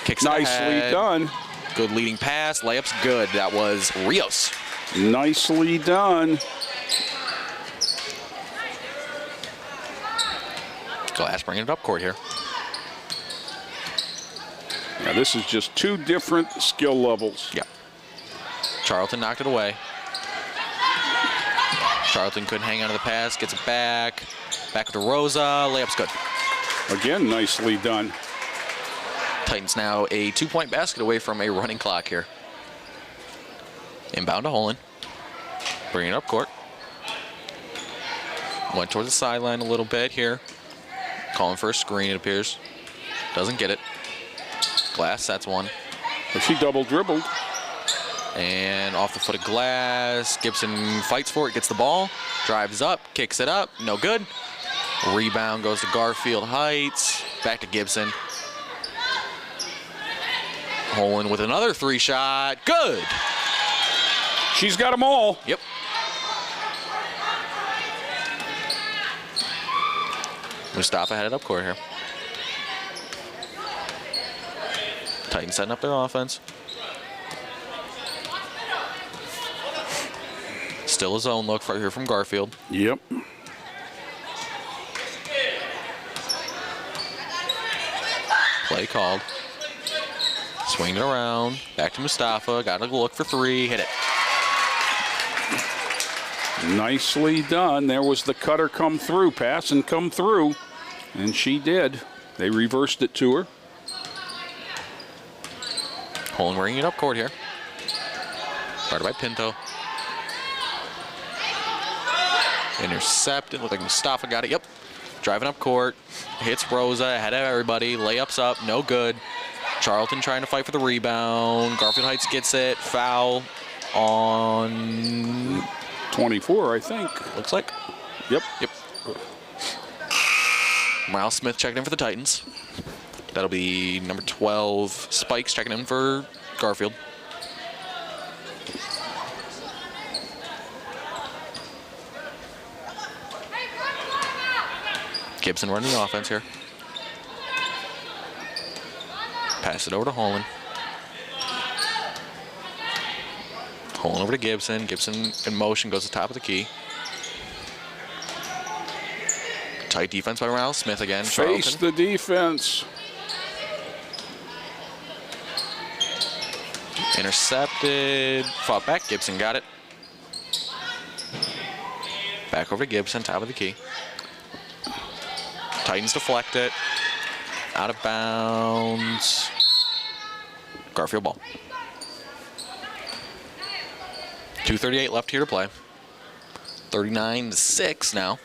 Kicks it Nicely ahead. done. Good leading pass. Layup's good. That was Rios. Nicely done. Glass bringing it up court here. Now, this is just two different skill levels. Yeah. Charlton knocked it away. Charlton couldn't hang on to the pass. Gets it back. Back to Rosa. Layup's good. Again, nicely done. Titans now a 2-point basket away from a running clock here. Inbound to Holland. Bringing it up court. Went towards the sideline a little bit here. Calling for a screen, it appears. Doesn't get it. Glass, that's one. But she double dribbled. And off the foot of Glass. Gibson fights for it, gets the ball, drives up, kicks it up, no good. Rebound goes to Garfield Heights. Back to Gibson. Holland with another 3-shot. Good. She's got them all. Yep. Mustafa had it up court here. Titans setting up their offense. Still a zone look right here from Garfield. Yep. Play called. Swing it around. Back to Mustafa. Got to look for 3. Hit it. Nicely done. There was the cutter come through, pass and come through, and she did. They reversed it to her. Holland bringing it up court here. Guarded by Pinto. Intercepted. Looked like Mustafa got it. Yep. Driving up court. Hits Rosa. Ahead of everybody. Layups up. No good. Charlton trying to fight for the rebound. Garfield Heights gets it. Foul on 24, I think. Looks like. Yep. Yep. Miles Smith checking in for the Titans. That'll be number 12, Spikes checking in for Garfield. Gibson running the offense here. Pass it over to Holland. Holland over to Gibson. Gibson in motion, goes to the top of the key. Tight defense by Miles Smith again. Face Charlton. the defense. Intercepted. Fought back. Gibson got it. Back over to Gibson, top of the key. Titans deflect it. Out of bounds. Garfield ball. 2:38 left here to play. 39-6 now.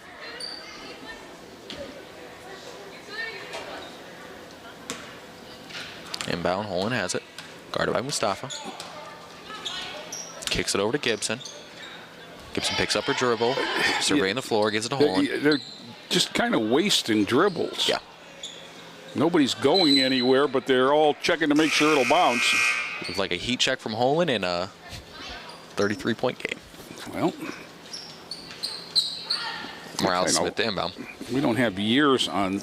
Inbound, Holland has it. Guarded by Mustafa. Kicks it over to Gibson. Gibson picks up her dribble. Surveying the floor, gives it to Holland. They're just kind of wasting dribbles. Yeah. Nobody's going anywhere, but they're all checking to make sure it'll bounce. It was like a heat check from Holland in a 33-point game. Well, Morales Smith to inbound. we don't have years on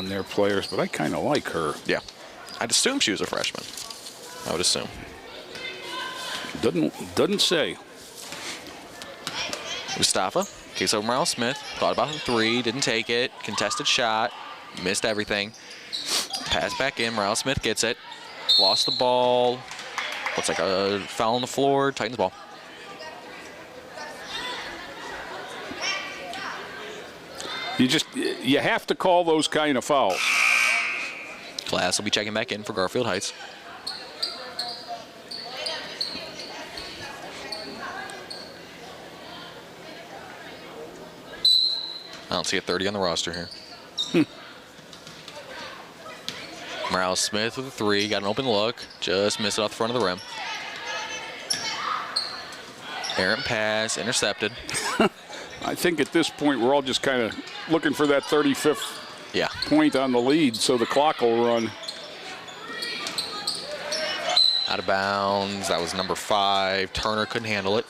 their players, but I kind of like her. Yeah. I'd assume she was a freshman. I would assume. Doesn't say. Mustafa kicks over Morales Smith. Thought about the 3, didn't take it. Contested shot, missed everything. Pass back in. Morales Smith gets it. Lost the ball. Looks like a foul on the floor. Titans ball. You have to call those kind of fouls. Glass will be checking back in for Garfield Heights. I don't see a 30 on the roster here. Morales Smith with a 3. Got an open look. Just missed it off the front of the rim. Errant pass. Intercepted. I think at this point we're all just kind of looking for that 35th Yeah. point on the lead so the clock will run. Out of bounds. That was number 5. Turner couldn't handle it.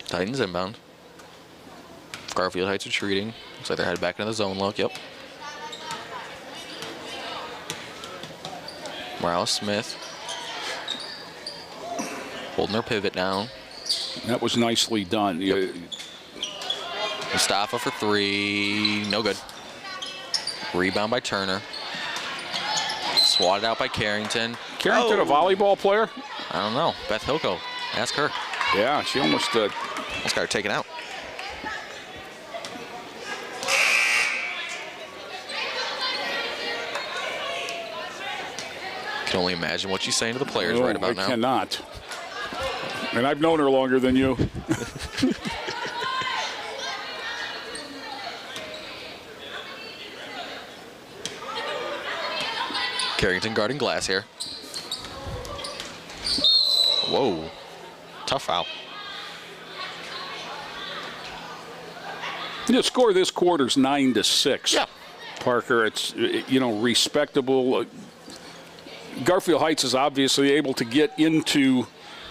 Titans inbound. Garfield Heights retreating. Looks like they're headed back into the zone look. Yep. Morales Smith holding their pivot down. That was nicely done. Yep. Mustafa for 3. No good. Rebound by Turner. Swatted out by Carrington. Carrington, a volleyball player? I don't know. Beth Hilco. Ask her. Yeah, she almost Almost got her taken out. can only imagine what she's saying to the players right about now. I cannot. And I've known her longer than you. Carrington guarding glass here. Whoa. Tough foul. The score of this quarter's 9-6. Yeah. Parker, it's, respectable. Garfield Heights is obviously able to get into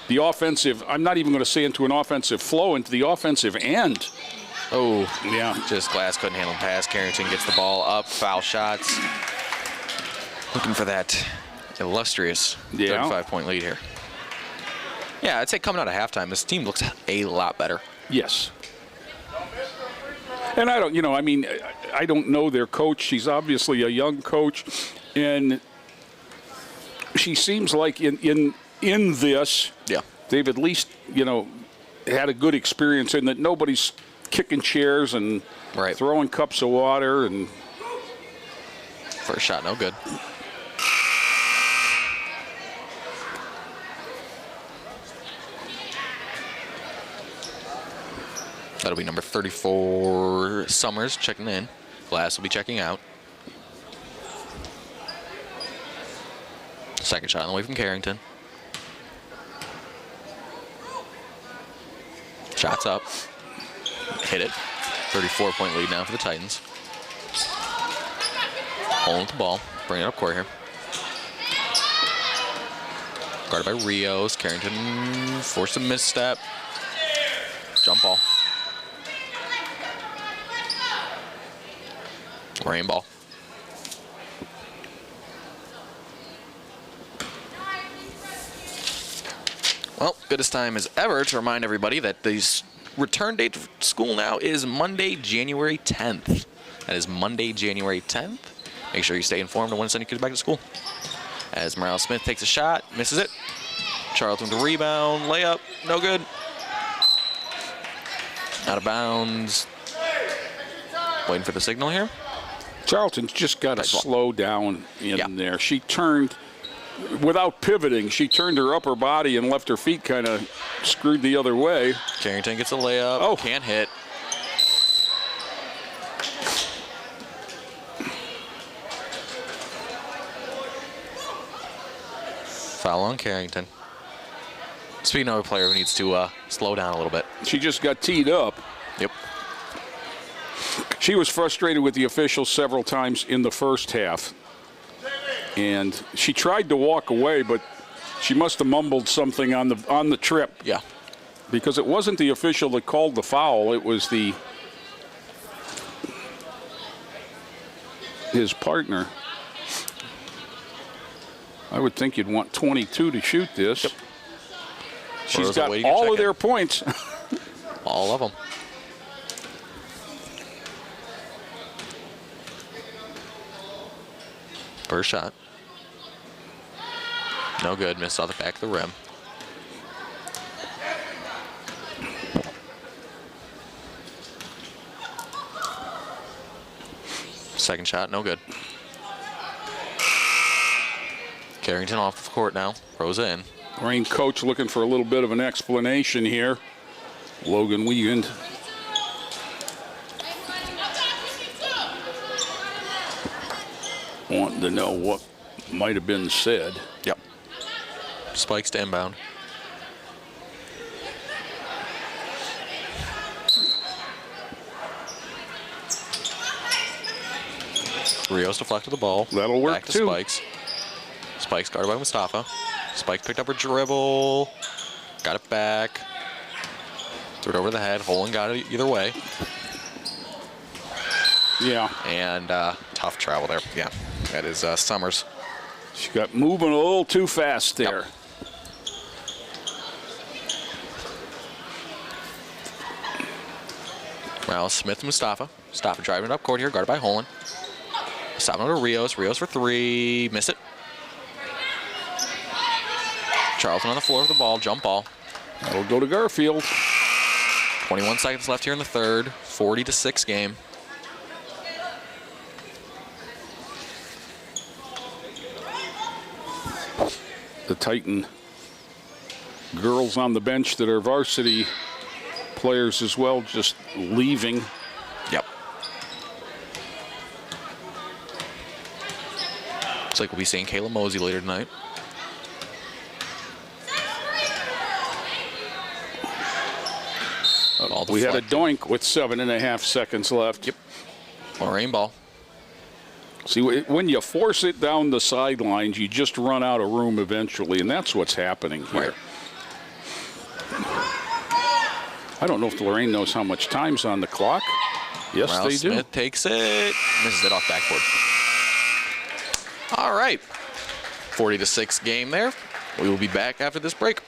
the offensive, I'm not even going to say into an offensive flow, into the offensive end. Oh, yeah. Just glass couldn't handle the pass. Carrington gets the ball up, foul shots. Looking for that illustrious 35-point lead here. Yeah, I'd say coming out of halftime, this team looks a lot better. Yes. And I don't know their coach. She's obviously a young coach, and she seems like in this, they've at least had a good experience in that nobody's kicking chairs and throwing cups of water. And first shot, no good. That'll be number 34, Summers, checking in. Glass will be checking out. Second shot on the way from Carrington. Shots up. Hit it. 34-point lead now for the Titans. Holding the ball. Bring it up court here. Guarded by Rios. Carrington forced a misstep. Jump ball. Lorain ball. Well, good as time as ever to remind everybody that the return date for school now is Monday, January 10th. That is Monday, January 10th. Make sure you stay informed on when to send your kids back to school. As Morales Smith takes a shot, misses it. Charlton to rebound, layup, no good. Out of bounds. Waiting for the signal here. Charlton's just got to slow down in there. She turned, without pivoting, she turned her upper body and left her feet kind of screwed the other way. Carrington gets a layup. Oh, can't hit. Foul on Carrington. Speaking of a player who needs to slow down a little bit. She just got teed up. Yep. She was frustrated with the officials several times in the first half. And she tried to walk away, but she must have mumbled something on the trip. Yeah. Because it wasn't the official that called the foul, it was his partner. I would think you'd want 22 to shoot this. Yep. She's got all of their points. All of them. First shot. No good. Missed off the back of the rim. Second shot. No good. Carrington off the court now. Throws in. Lorain coach looking for a little bit of an explanation here. Logan Wiegand. Wanting to know what might have been said. Yep. Spikes to inbound. Rios deflected the ball. That'll work back to too. Spikes. Spikes guarded by Mustafa. Spikes picked up her dribble. Got it back. Threw it over the head. Holland got it either way. Yeah. And tough travel there. Yeah. That is Summers. She got moving a little too fast there. Yep. Well, Smith Mustafa. Mustafa driving it up court here, guarded by Holland. Mustafa to Rios. Rios for three. Miss it. Charlton on the floor with the ball. Jump ball. That'll go to Garfield. 21 seconds left here in the third. 40-6 game. the Titan girls on the bench that are varsity players as well, just leaving. Yep. Looks like we'll be seeing Kayla Mosey later tonight. We had a doink with 7.5 seconds left. Yep. Lorain ball. See, when you force it down the sidelines, you just run out of room eventually, and that's what's happening here. Right. I don't know if Lorain knows how much time's on the clock. Yes, Rouse they do. Smith takes it. Misses it off backboard. All right. 40-6 game there. We will be back after this break.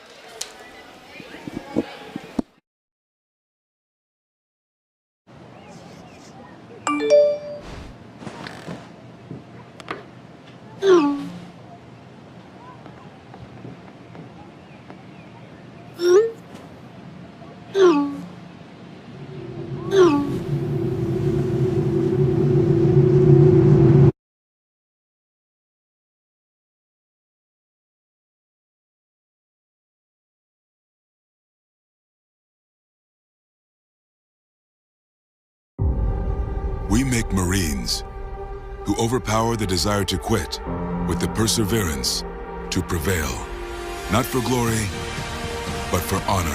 We make Marines who overpower the desire to quit with the perseverance to prevail. Not for glory, but for honor.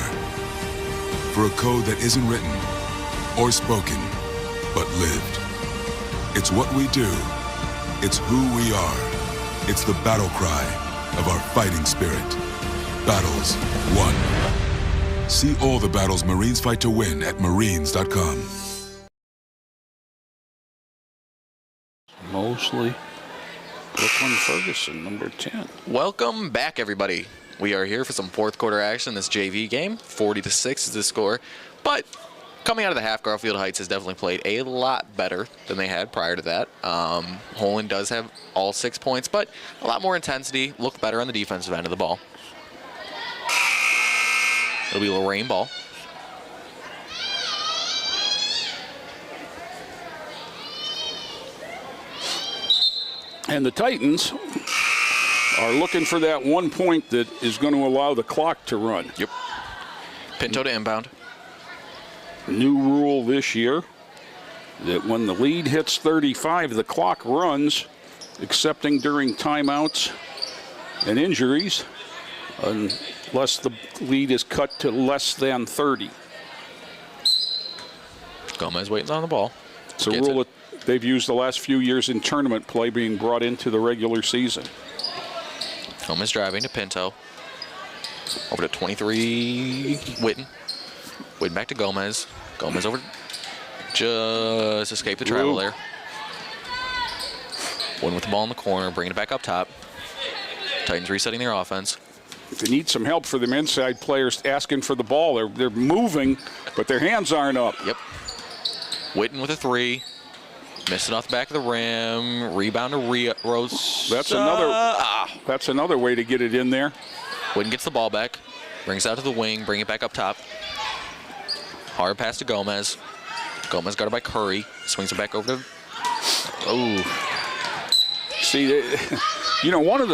For a code that isn't written or spoken, but lived. It's what we do. It's who we are. It's the battle cry of our fighting spirit. Battles won. See all the battles Marines fight to win at marines.com. Mosley, Brooklyn Ferguson, number 10. Welcome back, everybody. We are here for some fourth quarter action in this JV game. 40-6 is the score. But coming out of the half, Garfield Heights has definitely played a lot better than they had prior to that. Holland does have all 6 points, but a lot more intensity, looked better on the defensive end of the ball. It'll be Lorain ball. And the Titans are looking for that 1 point that is going to allow the clock to run. Yep. Pinto to inbound. New rule this year that when the lead hits 35, the clock runs, excepting during timeouts and injuries, unless the lead is cut to less than 30. Gomez waiting on the ball. It's a rule that they've used the last few years in tournament play, being brought into the regular season. Gomez driving to Pinto. Over to 23, Witten. Witten back to Gomez. Gomez over, just escaped the travel there. Witten with the ball in the corner, bringing it back up top. Titans resetting their offense. They need some help for them inside players asking for the ball. They're moving, but their hands aren't up. Yep. Witten with a 3. Missing off the back of the rim. Rebound to Rose. That's another way to get it in there. Witten gets the ball back. Brings it out to the wing. Bring it back up top. Hard pass to Gomez. Gomez guarded by Curry. Swings it back over to... Oh. See, you know, one of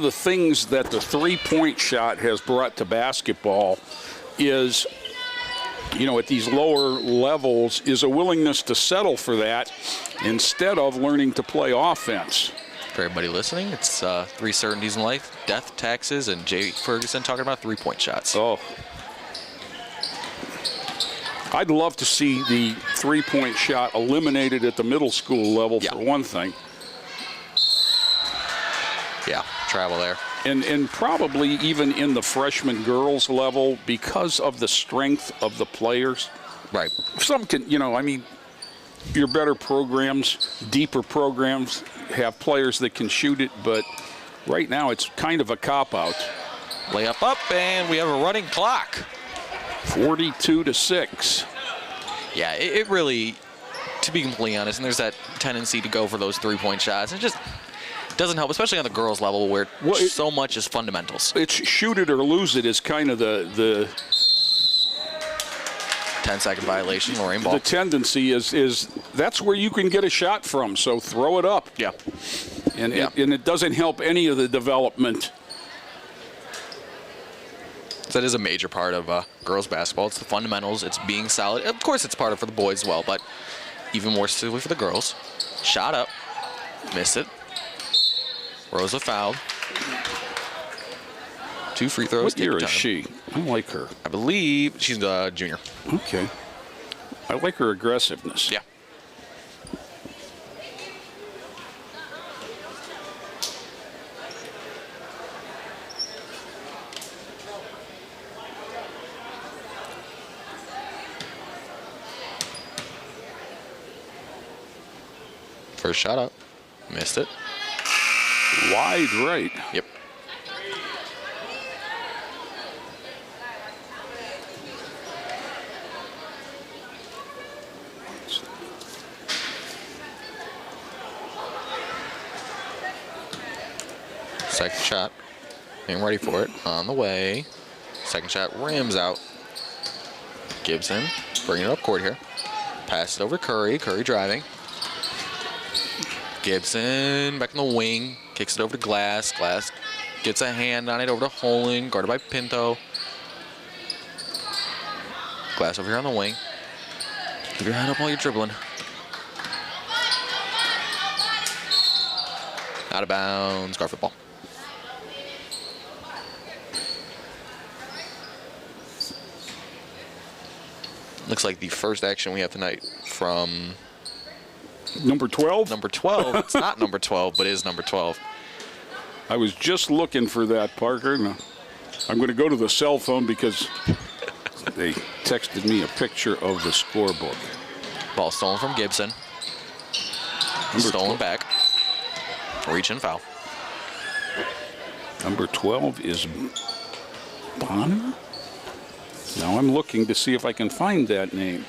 the things that the three-point shot has brought to basketball is, you know, at these lower levels, is a willingness to settle for that instead of learning to play offense. For everybody listening, it's 3 certainties in life: death, taxes, and Jay Ferguson talking about three-point shots. Oh. I'd love to see the three-point shot eliminated at the middle school level, for one thing. Yeah, travel there. And probably even in the freshman girls level, because of the strength of the players. Right. Some can, you know, I mean, your better programs, deeper programs have players that can shoot it, but right now it's kind of a cop-out. Layup up, and we have a running clock. 42-6. Yeah, it really, to be completely honest, and there's that tendency to go for those three-point shots. It just doesn't help, especially on the girls' level where so much is fundamentals. It's shoot it or lose it is kind of the 10-second violation, Lorain ball. The tendency is that's where you can get a shot from, so throw it up. Yeah. And it doesn't help any of the development That is a major part of girls basketball. It's the fundamentals. It's being solid. Of course, it's part of it for the boys as well, but even more specifically for the girls. Shot up. Missed it. Rosa fouled. 2 free throws. What year Take your is time. she? I like her. I believe she's a junior. Okay. I like her aggressiveness. Yeah. First shot up. Missed it. Wide right. Yep. Second shot. Getting ready for it. On the way. Second shot rims out. Gibson bringing it up court here. Pass it over to Curry. Curry driving. Gibson back in the wing. Kicks it over to Glass. Glass gets a hand on it over to Holland. Guarded by Pinto. Glass over here on the wing. Keep your head up while you're dribbling. Out of bounds. Garfield ball. Looks like the first action we have tonight from Number 12? number 12. It's not number 12, but it is number 12. I was just looking for that, Parker. No. I'm going to go to the cell phone because they texted me a picture of the scorebook. Ball stolen from Gibson. Stolen back. Reach and foul. Number 12 is Bonner? Now I'm looking to see if I can find that name.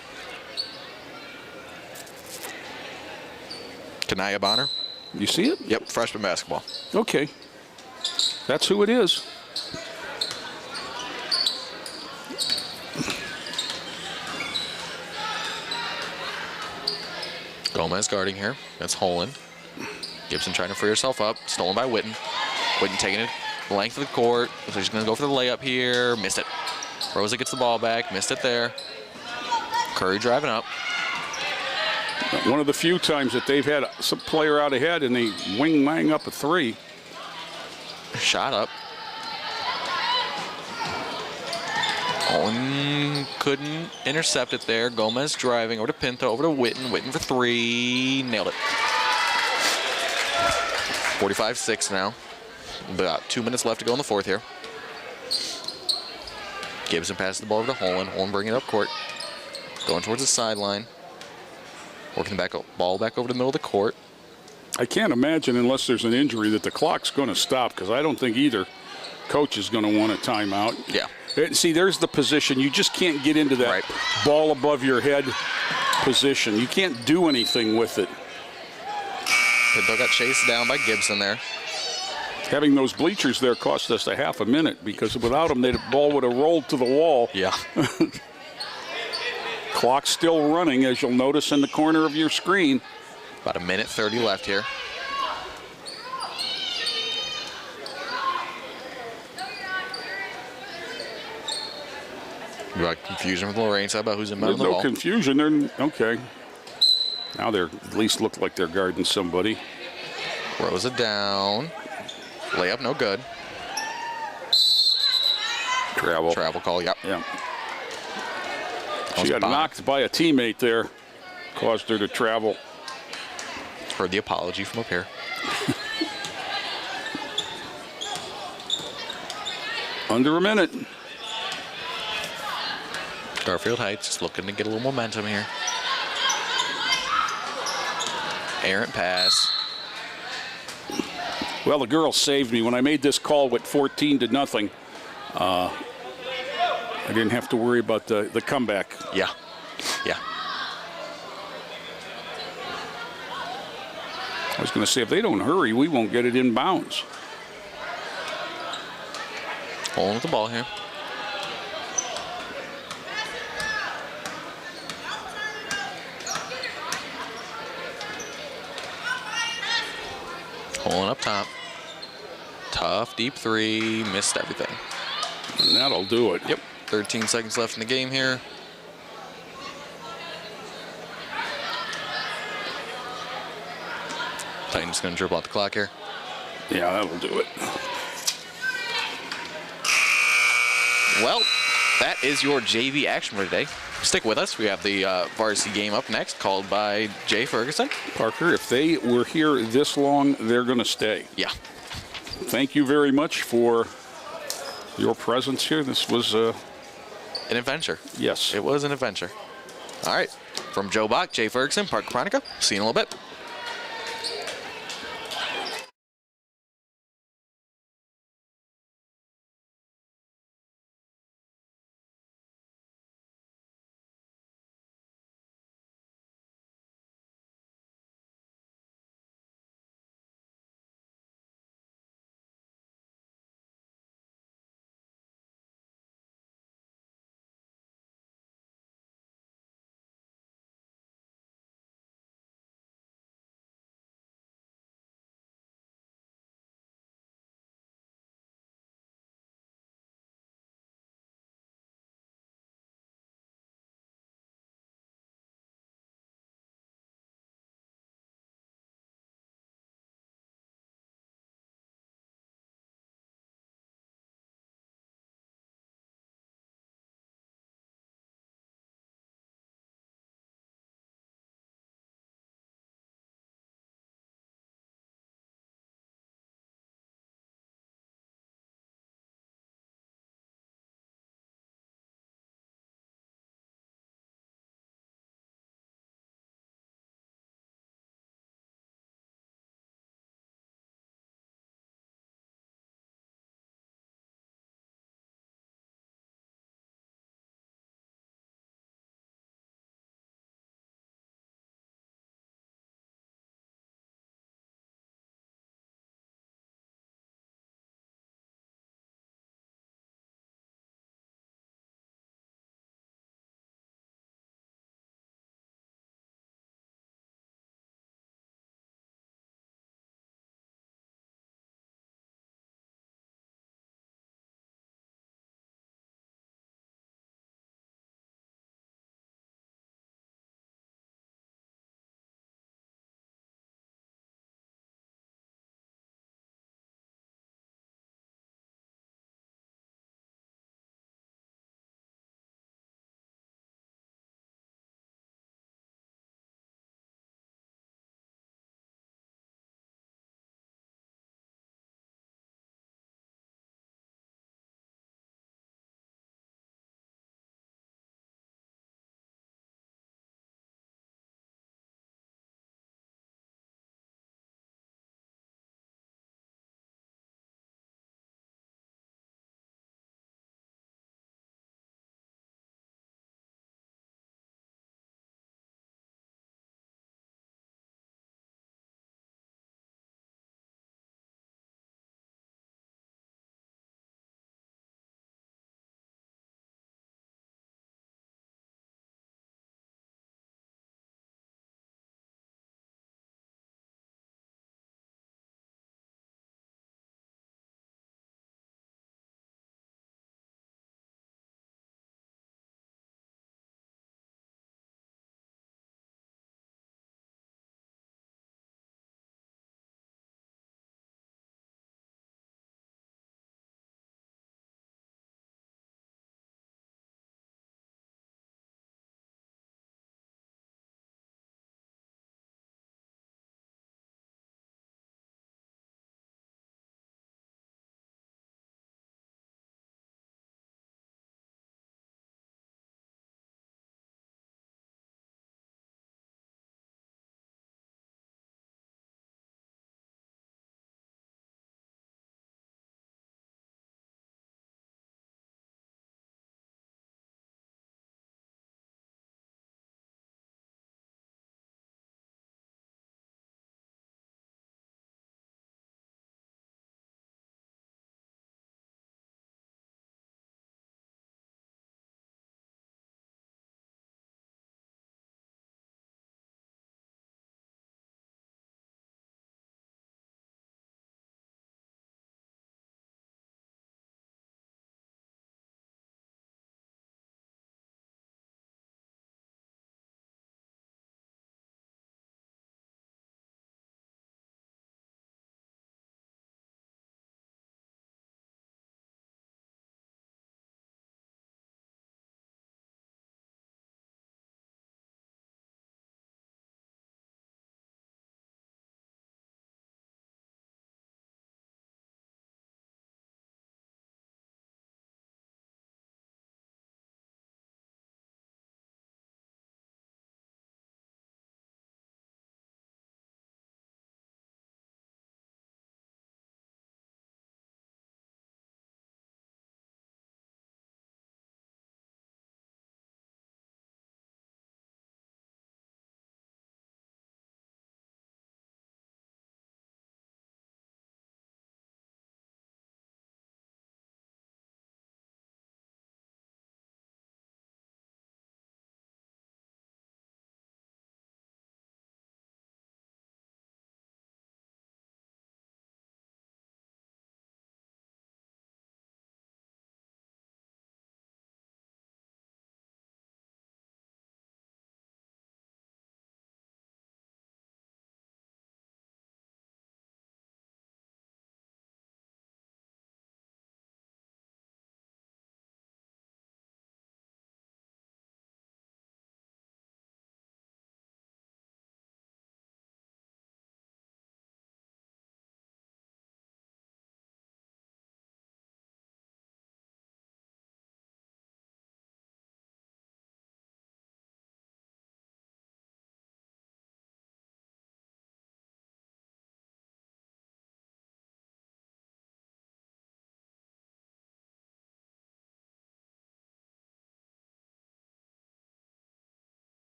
Kanaya Bonner. You see it? Yep, freshman basketball. Okay. That's who it is. Gomez guarding here. That's Holland. Gibson trying to free herself up. Stolen by Witten. Witten taking it length of the court. So she's going to go for the layup here. Missed it. Rosa gets the ball back. Missed it there. Curry driving up. One of the few times that they've had some player out ahead and they wing-mang up a three. Shot up. Owen couldn't intercept it there. Gomez driving over to Pinto, over to Witten. Witten for 3. Nailed it. 45-6 now. About 2 minutes left to go in the fourth here. Gibson passes the ball over to Holland. Holland bringing it up court. Going towards the sideline. Working the ball back over to the middle of the court. I can't imagine, unless there's an injury, that the clock's going to stop, because I don't think either coach is going to want a timeout. Yeah. See, there's the position. You just can't get into that Right. ball above your head position. You can't do anything with it. Pinto got chased down by Gibson there. Having those bleachers there cost us a half a minute, because without them, the ball would have rolled to the wall. Yeah. Clock's still running, as you'll notice in the corner of your screen. About 1:30 left here. You got confusion with Lorain side about who's in There's the no ball. confusion. Okay. Now they're at least look like they're guarding somebody. Rosa down. Layup, no good. Travel. Travel call, yep. Yeah. That She was got Bonner. knocked by a teammate there. Caused her to travel. Heard the apology from up here. Under a minute. Garfield Heights just looking to get a little momentum here. Errant pass. Well, the girls saved me. When I made this call with 14-0, I didn't have to worry about the comeback. Yeah. Yeah. I was going to say, if they don't hurry, we won't get it in bounds. Holding with the ball here. Holding up top. Tough, deep 3. Missed everything. And that'll do it. Yep. 13 seconds left in the game here. Titans going to dribble out the clock here. Yeah, that'll do it. Well, that is your JV action for today. Stick with us. We have the varsity game up next, called by Jay Ferguson. Parker, if they were here this long, they're going to stay. Yeah. Thank you very much for your presence here. This was An adventure. yes. It was an adventure. All right. From Joe Bach, Jay Ferguson, Parker Chronica. See you in a little bit.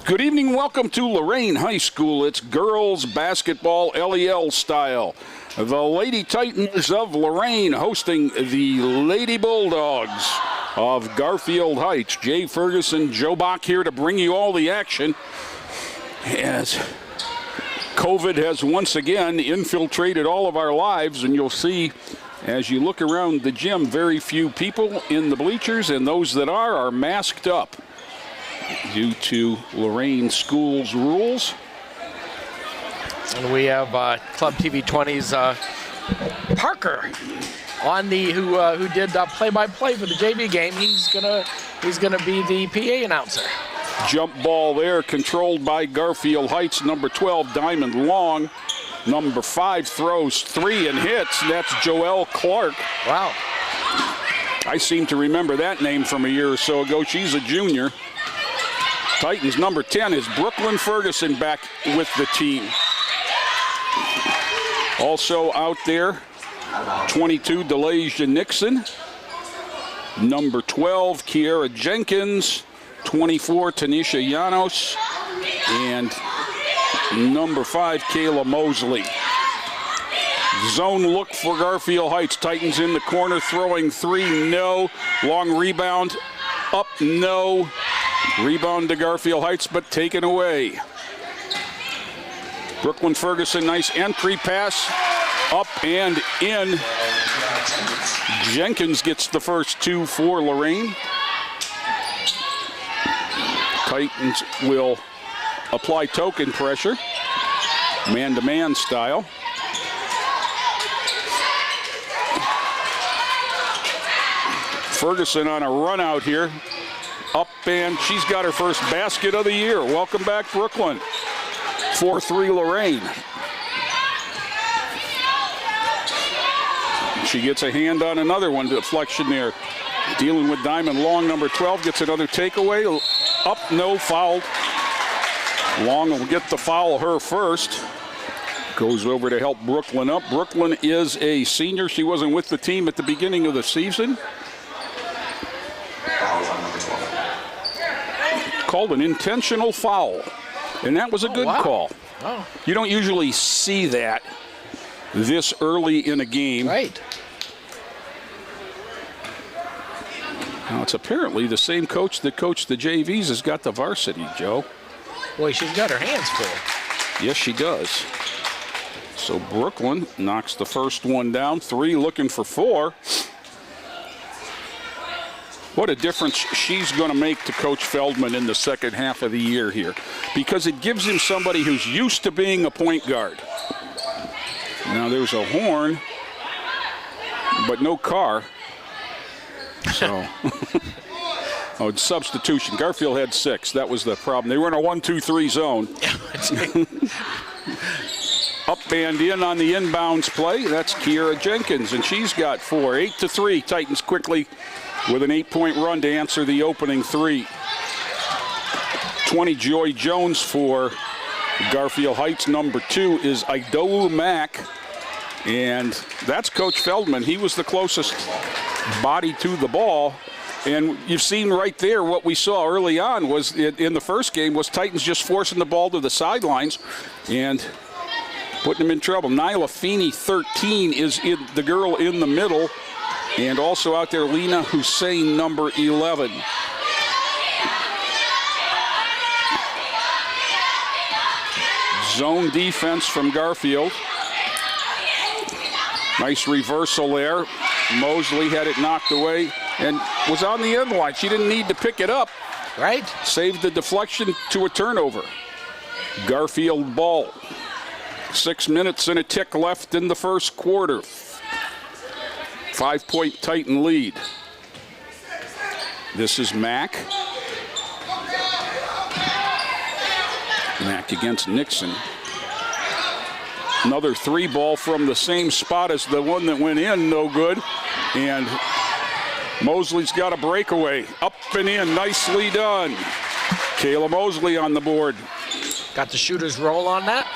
Good evening, welcome to Lorain High School. It's girls basketball LEL style. The Lady Titans of Lorain hosting the Lady Bulldogs of Garfield Heights. Jay Ferguson, Joe Bach here to bring you all the action as COVID has once again infiltrated all of our lives, and you'll see as you look around the gym, very few people in the bleachers, and those that are masked up due to Lorain Schools rules. And we have Club TV 20's Parker on the who did play-by-play for the JV game. He's gonna be the PA announcer. Jump ball there, controlled by Garfield Heights. Number 12, Diamond Long. Number 5 throws 3 and hits. That's Joelle Clark. Wow. I seem to remember that name from a year or so ago. She's a junior. Titans number 10 is Brooklyn Ferguson back with the team. Also out there, 22, Delasia Nixon. Number 12, Kiera Jenkins. 24, Tanisha Llanos. And number 5, Kayla Mosley. Zone look for Garfield Heights. Titans in the corner, throwing 3, no. Long rebound, up, no. Rebound to Garfield Heights, but taken away. Brooklyn Ferguson, nice entry pass, up and in. Jenkins gets the first 2 for Lorain. Titans will apply token pressure, man-to-man style. Ferguson on a run out here. Up, and she's got her first basket of the year. Welcome back, Brooklyn. 4-3 Lorain. She gets a hand on another one, deflection there. Dealing with Diamond Long, number 12, gets another takeaway. Up, no, fouled. Long will get the foul, her first. Goes over to help Brooklyn up. Brooklyn is a senior. She wasn't with the team at the beginning of the season. Called an intentional foul, and that was a good call. Oh. You don't usually see that this early in a game. Right. Now, it's apparently the same coach that coached the JVs has got the varsity, Joe. Boy, she's got her hands full. Yes, she does. So Brooklyn knocks the first one down. 3 looking for 4. What a difference she's going to make to Coach Feldman in the second half of the year here, because it gives him somebody who's used to being a point guard. Now there's a horn, but no car. So, it's substitution. Garfield had 6. That was the problem. They were in a 1-2-3 zone. Up and in on the inbounds play. That's Kiera Jenkins, and she's got 4. 8-3. Titans quickly with an 8-point run to answer the opening 3. 20, Joy Jones for Garfield Heights. Number 2 is Idolu Mack, and that's Coach Feldman. He was the closest body to the ball, and you've seen right there what we saw early on was in the first game was Titans just forcing the ball to the sidelines and putting them in trouble. Nyla Feeney, 13, is the girl in the middle. And also out there, Lena Hussein, number 11. Zone defense from Garfield. Nice reversal there. Mosley had it knocked away and was on the end line. She didn't need to pick it up. Right. Saved the deflection to a turnover. Garfield ball. 6 minutes and a tick left in the first quarter. 5-point Titan lead. This is Mack. Mack against Nixon. Another 3 ball from the same spot as the one that went in, no good. And Mosley's got a breakaway. Up and in, nicely done. Kayla Mosley on the board. Got the shooter's roll on that.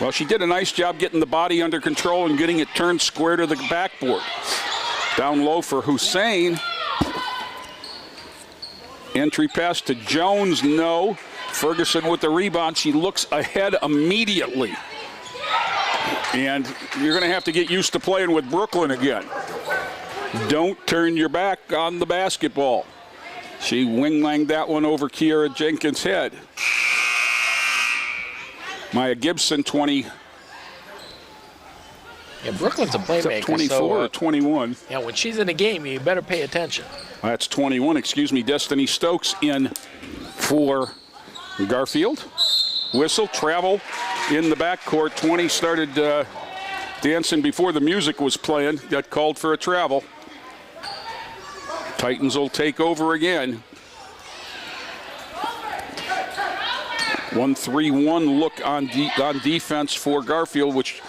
Well, she did a nice job getting the body under control and getting it turned square to the backboard. Down low for Hussein. Entry pass to Jones, no. Ferguson with the rebound. She looks ahead immediately. And you're going to have to get used to playing with Brooklyn again. Don't turn your back on the basketball. She wing-langed that one over Kiera Jenkins' head. Maya Gibson, 20. Yeah, Brooklyn's a playmaker. 24 or 21. Yeah, when she's in a game, you better pay attention. That's 21, excuse me. Destiny Stokes in for Garfield. Whistle, travel in the backcourt. 20 started dancing before the music was playing. Got called for a travel. Titans will take over again. 1-3-1 look on defense for Garfield, which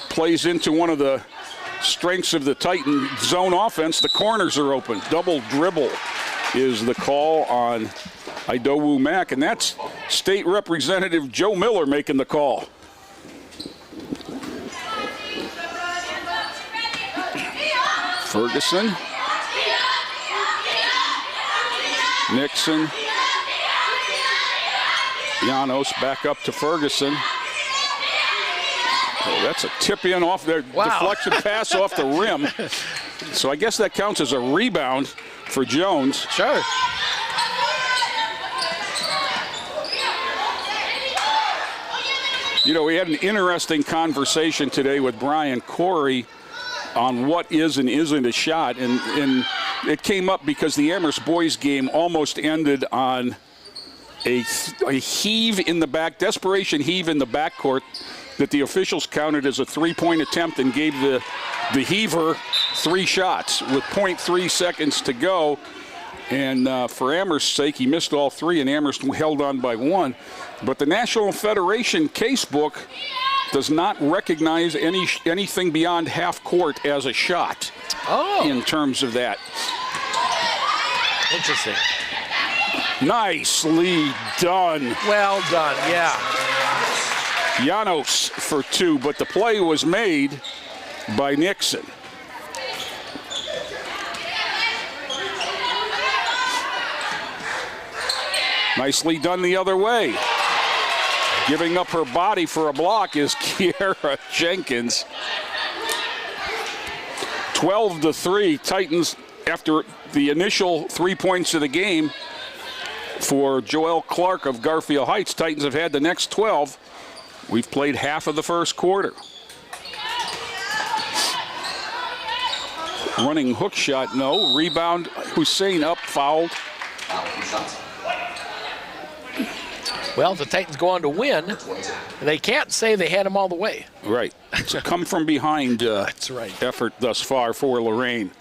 plays into one of the strengths of the Titan zone offense. The corners are open. Double dribble is the call on Idowu Mack, and that's State Representative Joe Miller making the call. Ferguson. Nixon. Llanos back up to Ferguson. Oh, that's a tip in off their deflection pass off the rim. So I guess that counts as a rebound for Jones. Sure. You know, we had an interesting conversation today with Brian Corey on what is and isn't a shot, and it came up because the Amherst boys game almost ended on a heave in the back, desperation heave in the backcourt that the officials counted as a three-point attempt and gave the heaver 3 shots with 0.3 seconds to go. And for Amherst's sake, he missed all 3, and Amherst held on by 1. But the National Federation casebook does not recognize anything beyond half court as a shot in terms of that. Interesting. Nicely done. Well done, yeah. Llanos for 2, but the play was made by Nixon. Nicely done the other way. Giving up her body for a block is Kiera Jenkins. 12-3, Titans after the initial 3 points of the game for Joelle Clark of Garfield Heights. Titans have had the next 12. We've played half of the first quarter. Running hook shot, no. Rebound, Hussein up, fouled. Well, if the Titans go on to win, they can't say they had them all the way. Right. It's a come from behind That's right. effort thus far for Lorain.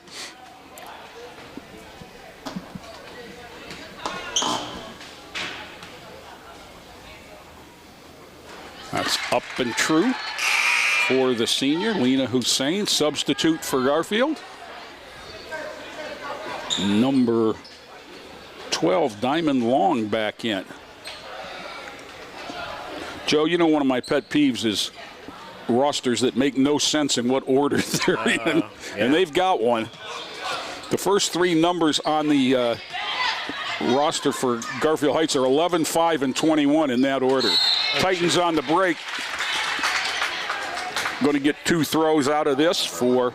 That's up and true for the senior, Lena Hussein, substitute for Garfield. Number 12, Diamond Long back in. Joe, you know one of my pet peeves is rosters that make no sense in what order they're in, and they've got one. The first 3 numbers on the roster for Garfield Heights are 11, 5, and 21 in that order. Titans on the break. Going to get 2 throws out of this for.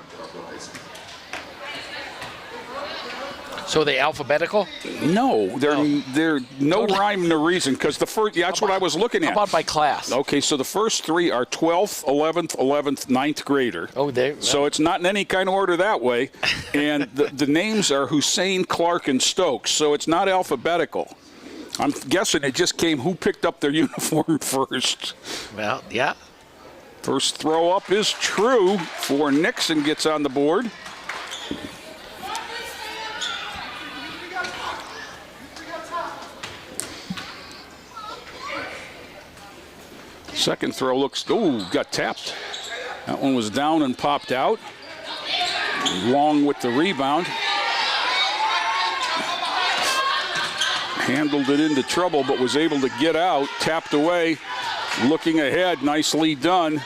So are they alphabetical? No, they're no rhyme, no reason, because the first, that's what I was looking at. How about by class? Okay, so the first 3 are 12th, 11th, 9th grader. Oh, they. So it's not in any kind of order that way. And the names are Hussein, Clark, and Stokes, so it's not alphabetical. I'm guessing it just came who picked up their uniform first. Well, yeah. First throw up is true for Nixon, gets on the board. Second throw looks, got tapped. That one was down and popped out. Long with the rebound. Handled it into trouble, but was able to get out. Tapped away, looking ahead, nicely done.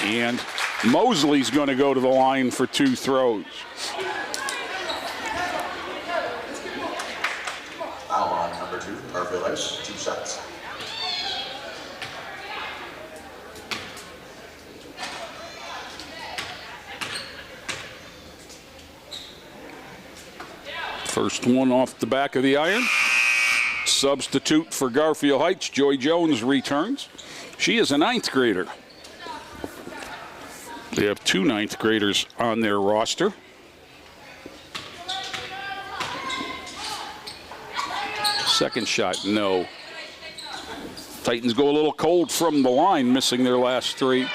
And Mosley's going to go to the line for 2 throws. Heights, 2 shots. First one off the back of the iron. Substitute for Garfield Heights, Joy Jones returns. She is a 9th grader. They have 2 9th graders on their roster. Second shot, no. Titans go a little cold from the line, missing their last 3.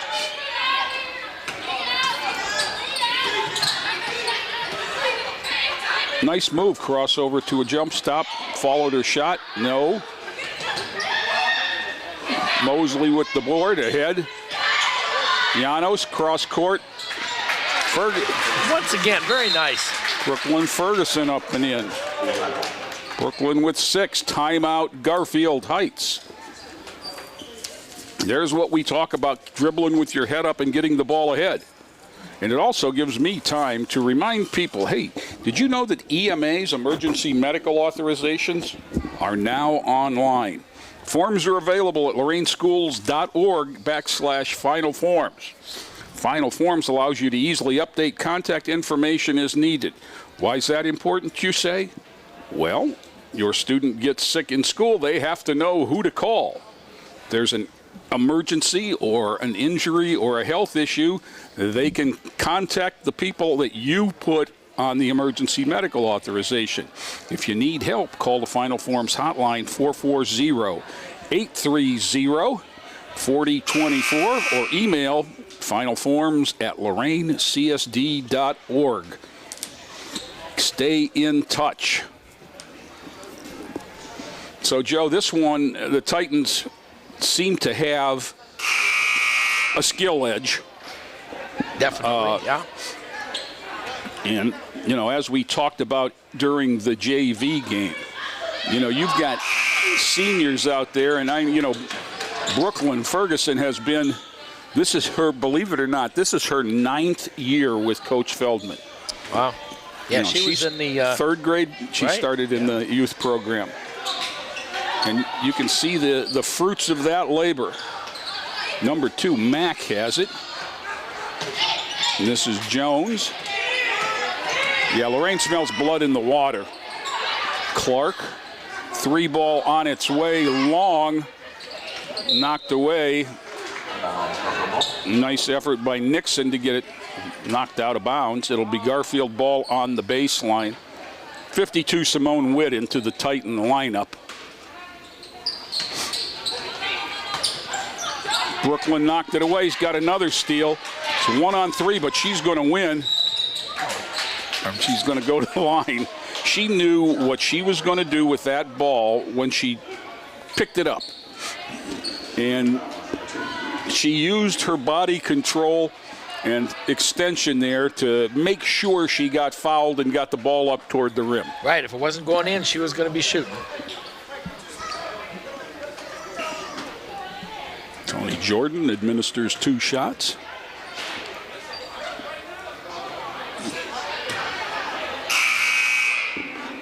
Nice move, crossover to a jump stop, followed her shot, no. Mosley with the board, ahead. Llanos, cross court. Once again, very nice. Brooklyn Ferguson up and in. Brooklyn with 6, timeout Garfield Heights. There's what we talk about, dribbling with your head up and getting the ball ahead. And it also gives me time to remind people, hey, did you know that EMA's emergency medical authorizations are now online? Forms are available at loraineschools.org/final forms. Final Forms allows you to easily update contact information as needed. Why is that important, you say? Well, your student gets sick in school, they have to know who to call. There's an emergency or an injury or a health issue, they can contact the people that you put on the emergency medical authorization. If you need help, call the Final Forms hotline 440-830-4024 or email finalforms@loraincsd.org. Stay in touch. So, Joe, this one, the Titans seem to have a skill edge. Definitely, yeah. And, you know, as we talked about during the JV game, you know, you've got seniors out there, and Brooklyn Ferguson has been, this is her, believe it or not, this is her 9th year with Coach Feldman. Wow. Yeah, she was in the 3rd grade. She started in the youth program. And you can see the fruits of that labor. Number 2, Mack has it. And this is Jones. Yeah, Lorain smells blood in the water. Clark, 3 ball on its way, long, knocked away. Nice effort by Nixon to get it knocked out of bounds. It'll be Garfield ball on the baseline. 52 Simone Witt into the Titan lineup. Brooklyn knocked it away. He's got another steal. It's 1-on-3, but she's going to win. She's going to go to the line. She knew what she was going to do with that ball when she picked it up. And she used her body control and extension there to make sure she got fouled and got the ball up toward the rim. Right, if it wasn't going in, she was going to be shooting. Tony Jordan administers 2 shots.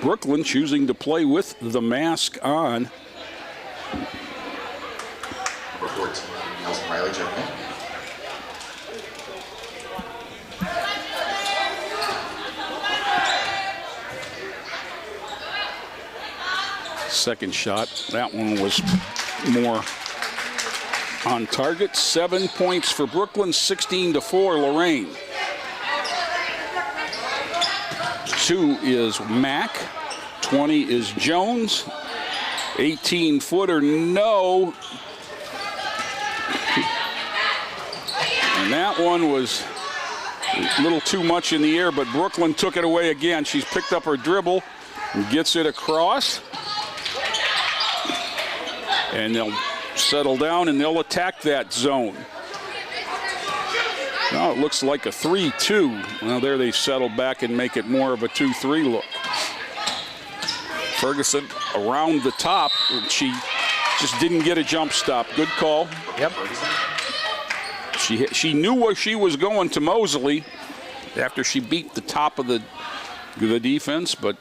Brooklyn choosing to play with the mask on. Number 14, Nelson Riley checking in. Second shot, that one was more on target. 7 points for Brooklyn, 16-4 Lorain. 2 is Mack, 20 is Jones, 18-footer, no. And that one was a little too much in the air, but Brooklyn took it away again. She's picked up her dribble and gets it across. And they'll settle down and they'll attack that zone. Now it looks like a 3-2. Well, there they settle back and make it more of a 2-3 look. Ferguson around the top. She just didn't get a jump stop. Good call. Yep. She knew where she was going to Mosley after she beat the top of the defense, but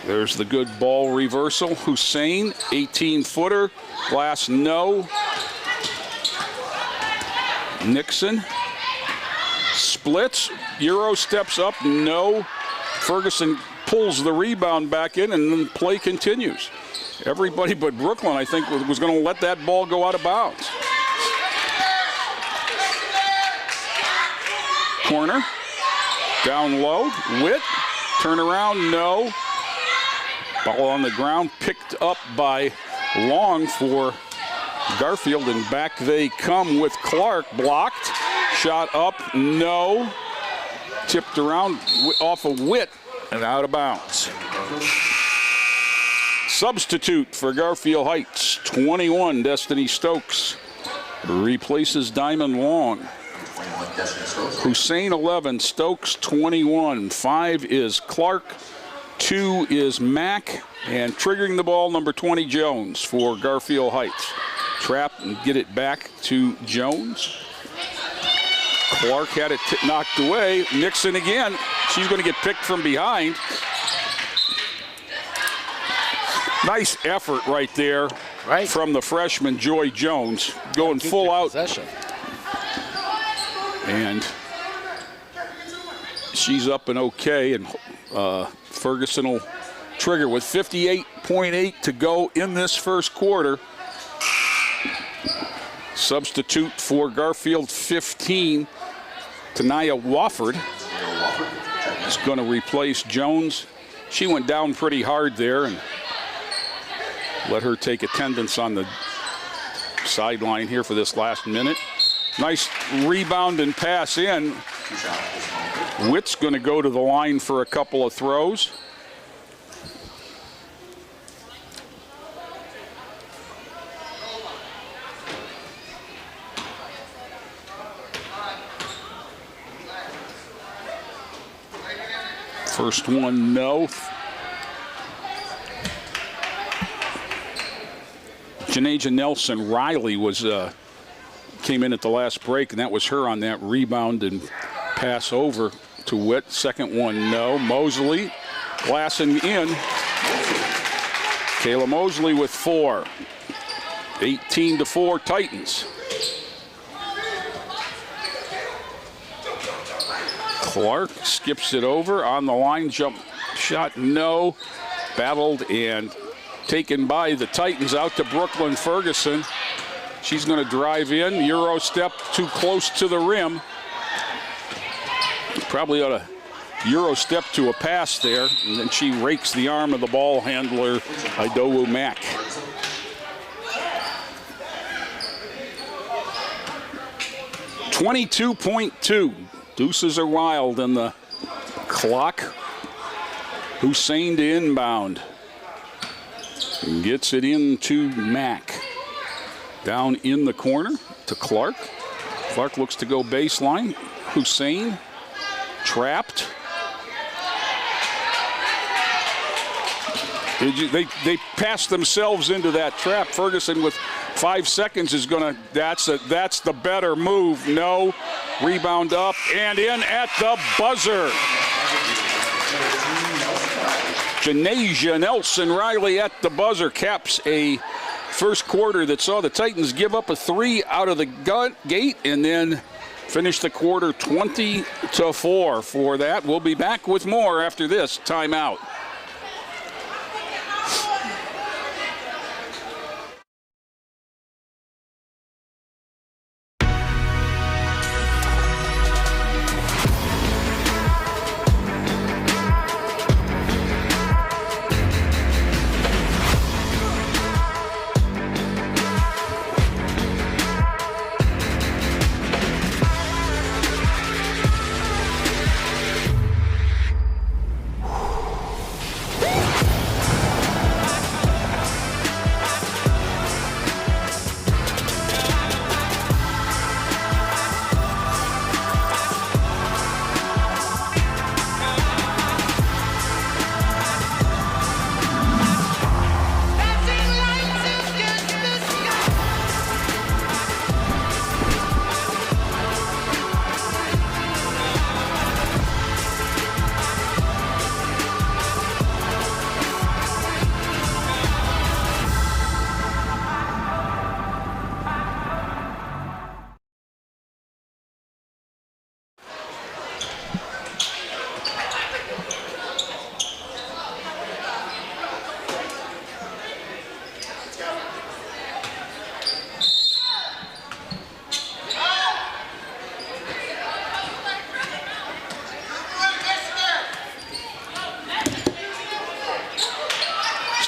There's the good ball reversal. Hussein, 18-footer. Glass, no. Nixon splits. Euro steps up, no. Ferguson pulls the rebound back in, and then play continues. Everybody but Brooklyn, I think, was going to let that ball go out of bounds. Corner. Down low. Witt. Turn around, no. Ball on the ground, picked up by Long for Garfield, and back they come with Clark. Blocked. Shot up, no. Tipped around off of Witt and out of bounds. Substitute for Garfield Heights, 21, Destiny Stokes. Replaces Diamond Long. Hussein, 11, Stokes, 21. 5 is Clark, 2 is Mack, and triggering the ball, number 20, Jones for Garfield Heights. Trap and get it back to Jones. Clark had it knocked away. Nixon again. She's going to get picked from behind. Nice effort right there from the freshman, Joy Jones, going full out. Possession. And she's up and okay, and Ferguson will trigger with 58.8 to go in this first quarter. Substitute for Garfield, 15, Tanaya Wofford is going to replace Jones. She went down pretty hard there, and let her take attendance on the sideline here for this last minute. Nice rebound and pass in. Witt's going to go to the line for a couple of throws. First one, no. Janaja Nelson Riley came in at the last break, and that was her on that rebound and pass over to Witt. Second one, no. Mosley, glassing in. Kayla Mosley with 4. 18-4 Titans. Clark skips it over on the line. Jump shot, no. Battled and taken by the Titans out to Brooklyn Ferguson. She's going to drive in. Euro step too close to the rim. Probably ought to Euro step to a pass there. And then she rakes the arm of the ball handler, Idowu Mack. .2. Deuces are wild in the clock. Hussein to inbound. Gets it into Mack. Down in the corner to Clark. Clark looks to go baseline. Hussein trapped. They passed themselves into that trap. Ferguson with 5 seconds is gonna, that's the better move. No, rebound up and in at the buzzer. Janasia Nelson Riley at the buzzer caps a first quarter that saw the Titans give up a 3 out of the gate and then finish the quarter 20-4 for that. We'll be back with more after this timeout.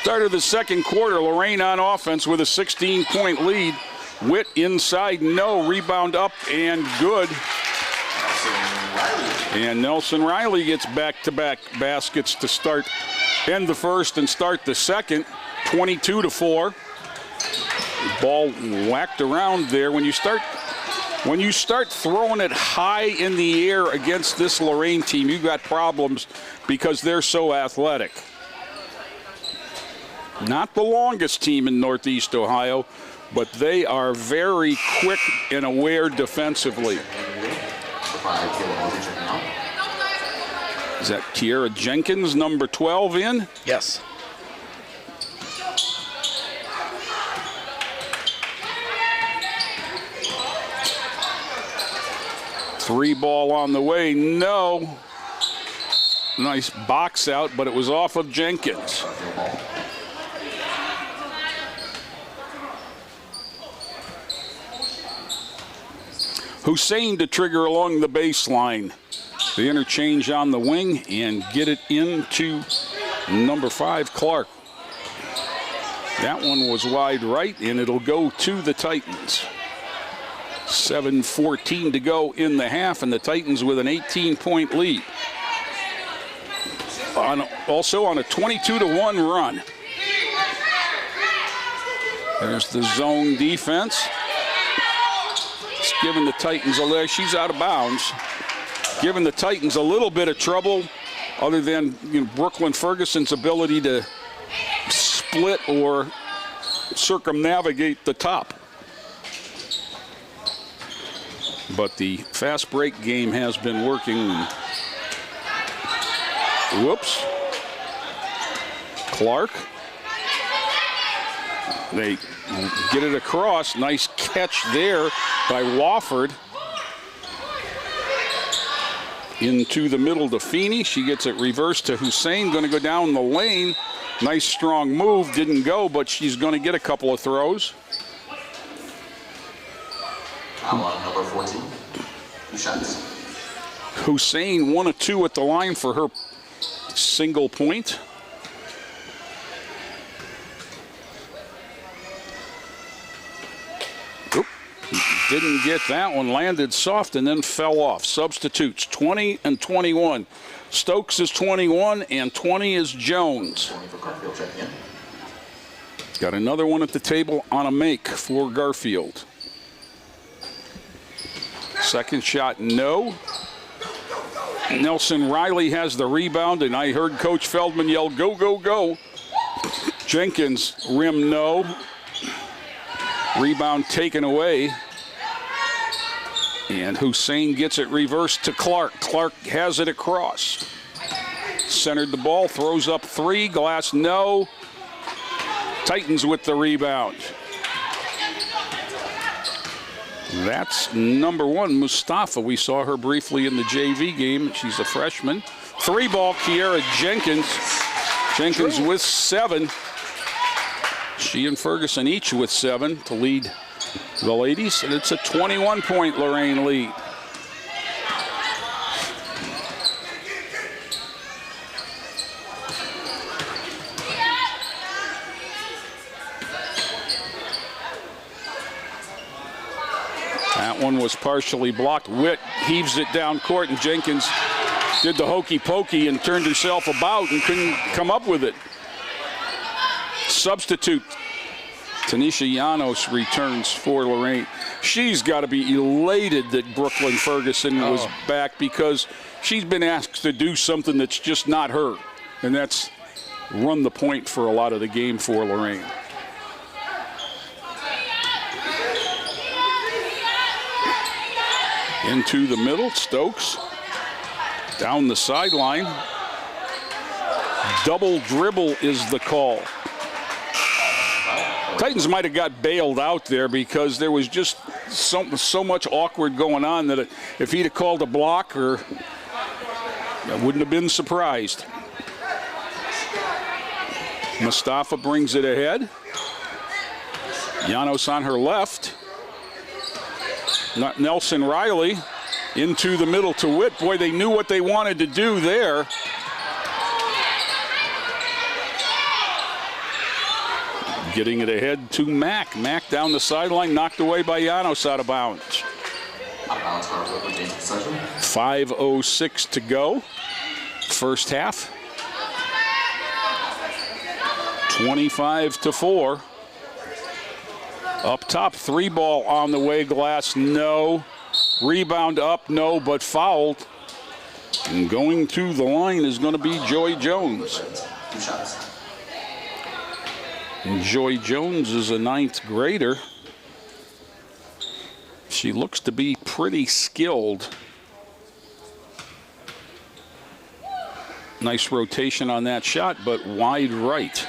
Start of the second quarter, Lorain on offense with a 16-point lead. Witt inside, no. Rebound up and good. And Nelson Riley gets back-to-back baskets to end the first and start the second. 22-4. Ball whacked around there. When you start throwing it high in the air against this Lorain team, you've got problems because they're so athletic. Not the longest team in Northeast Ohio, but they are very quick and aware defensively. Is that Kiera Jenkins, number 12, in? Yes. Three ball on the way, no. Nice box out, but it was off of Jenkins. Hussein to trigger along the baseline. The interchange on the wing and get it into number 5, Clark. That one was wide right, and it'll go to the Titans. 7:14 to go in the half, and the Titans with an 18-point lead. Also on a 22-1 run. There's the zone defense. It's giving the Titans she's out of bounds. Giving the Titans a little bit of trouble, other than Brooklyn Ferguson's ability to split or circumnavigate the top. But the fast break game has been working. Whoops. Clark. They get it across. Nice catch there by Wofford. Into the middle to Feeney. She gets it reversed to Hussein. Going to go down the lane. Nice strong move. Didn't go, but she's going to get a couple of throws. Number 14. 2 shots. Hussein 1 of 2 at the line for her single point. Oop. Didn't get that one. Landed soft and then fell off. Substitutes 20 and 21. Stokes is 21 and 20 is Jones. 20 for Garfield checking in. Got another one at the table on a make for Garfield. Second shot, no. Nelson Riley has the rebound, and I heard Coach Feldman yell, go, go, go. Jenkins, rim, no. Rebound taken away. And Hussein gets it reversed to Clark. Clark has it across. Centered the ball, throws up 3, glass, no. Titans with the rebound. That's number 1, Mustafa. We saw her briefly in the JV game. She's a freshman. 3-ball, Kiera Jenkins. Jenkins with 7. She and Ferguson each with 7 to lead the ladies. And it's a 21-point Lorain lead. That one was partially blocked. Witt heaves it down court, and Jenkins did the hokey pokey and turned herself about and couldn't come up with it. Substitute Tanisha Llanos returns for Lorain. She's got to be elated that Brooklyn Ferguson was back, because she's been asked to do something that's just not her, and that's run the point for a lot of the game for Lorain. Into the middle, Stokes. Down the sideline. Double dribble is the call. Titans might have got bailed out there because there was just so much awkward going on that if he'd have called a block, I wouldn't have been surprised. Mustafa brings it ahead. Llanos on her left. Nelson Riley into the middle to Witt. Boy, they knew what they wanted to do there. Getting it ahead to Mack. Mack down the sideline, knocked away by Janos out of bounds. Out of bounds, Garfield retains possession. 5:06 to go. First half. 25-4. Up top, 3 ball on the way. Glass, no. Rebound up, no, but fouled. And going to the line is going to be Joy Jones. 2 shots. And Joy Jones is a 9th grader. She looks to be pretty skilled. Nice rotation on that shot, but wide right.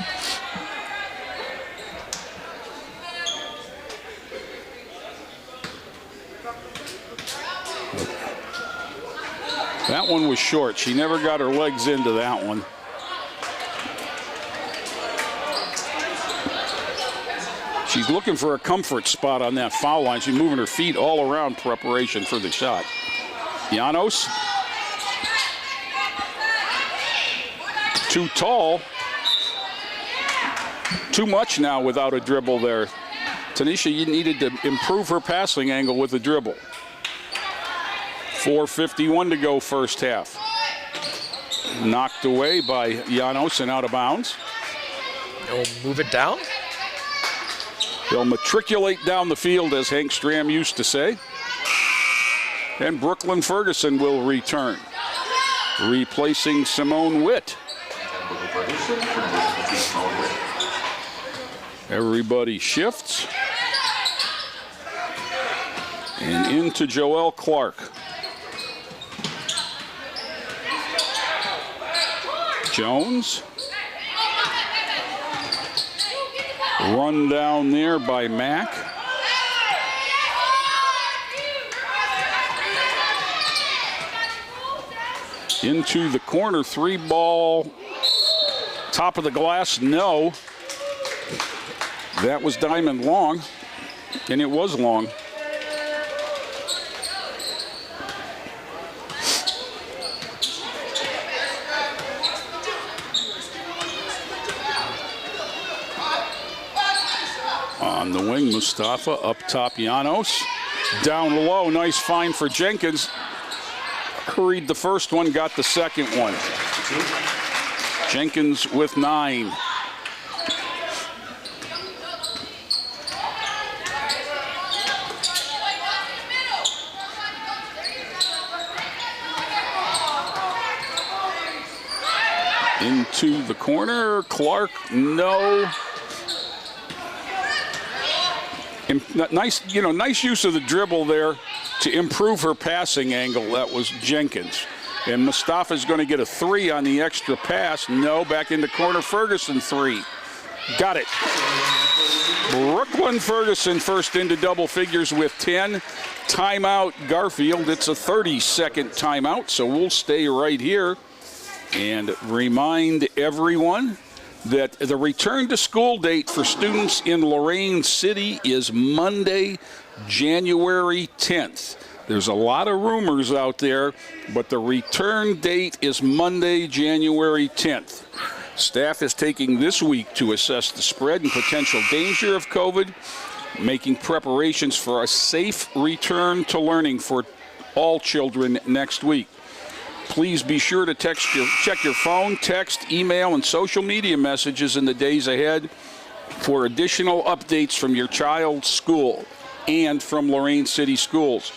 That one was short. She never got her legs into that one. She's looking for a comfort spot on that foul line. She's moving her feet all around preparation for the shot. Janos. Too tall. Too much now without a dribble there. Tanisha, you needed to improve her passing angle with a dribble. 4:51 to go first half. Knocked away by Janos and out of bounds. They'll move it down. They'll matriculate down the field, as Hank Stram used to say. And Brooklyn Ferguson will return, replacing Simone Witt. Everybody shifts. And into Joelle Clark. Jones. Run down there by Mack. Into the corner, 3 ball. Top of the glass, no. That was Diamond long, and it was long. On the wing, Mustafa. Up top, Janos. Down low, nice find for Jenkins. Hurried the first one, got the second one. Jenkins with 9. Into the corner, Clark, no. Nice, nice use of the dribble there to improve her passing angle. That was Jenkins. And Mustafa's going to get a 3 on the extra pass. No, back into corner, Ferguson 3. Got it. Brooklyn Ferguson first into double figures with 10. Timeout, Garfield. It's a 30-second timeout, so we'll stay right here and remind everyone that the return to school date for students in Lorain City is Monday, January 10th. There's a lot of rumors out there, but the return date is Monday, January 10th. Staff is taking this week to assess the spread and potential danger of COVID, making preparations for a safe return to learning for all children next week. Please be sure to check your phone, text, email, and social media messages in the days ahead for additional updates from your child's school and from Lorain City Schools.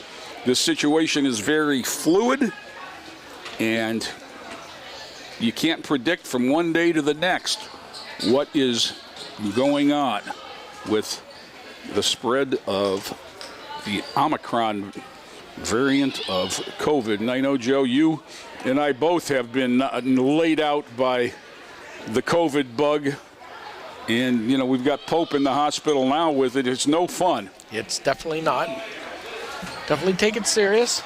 This situation is very fluid, and you can't predict from one day to the next what is going on with the spread of the Omicron variant of COVID. And I know, Joe, you and I both have been laid out by the COVID bug. And, we've got Pope in the hospital now with it. It's no fun. It's definitely not. Definitely take it serious.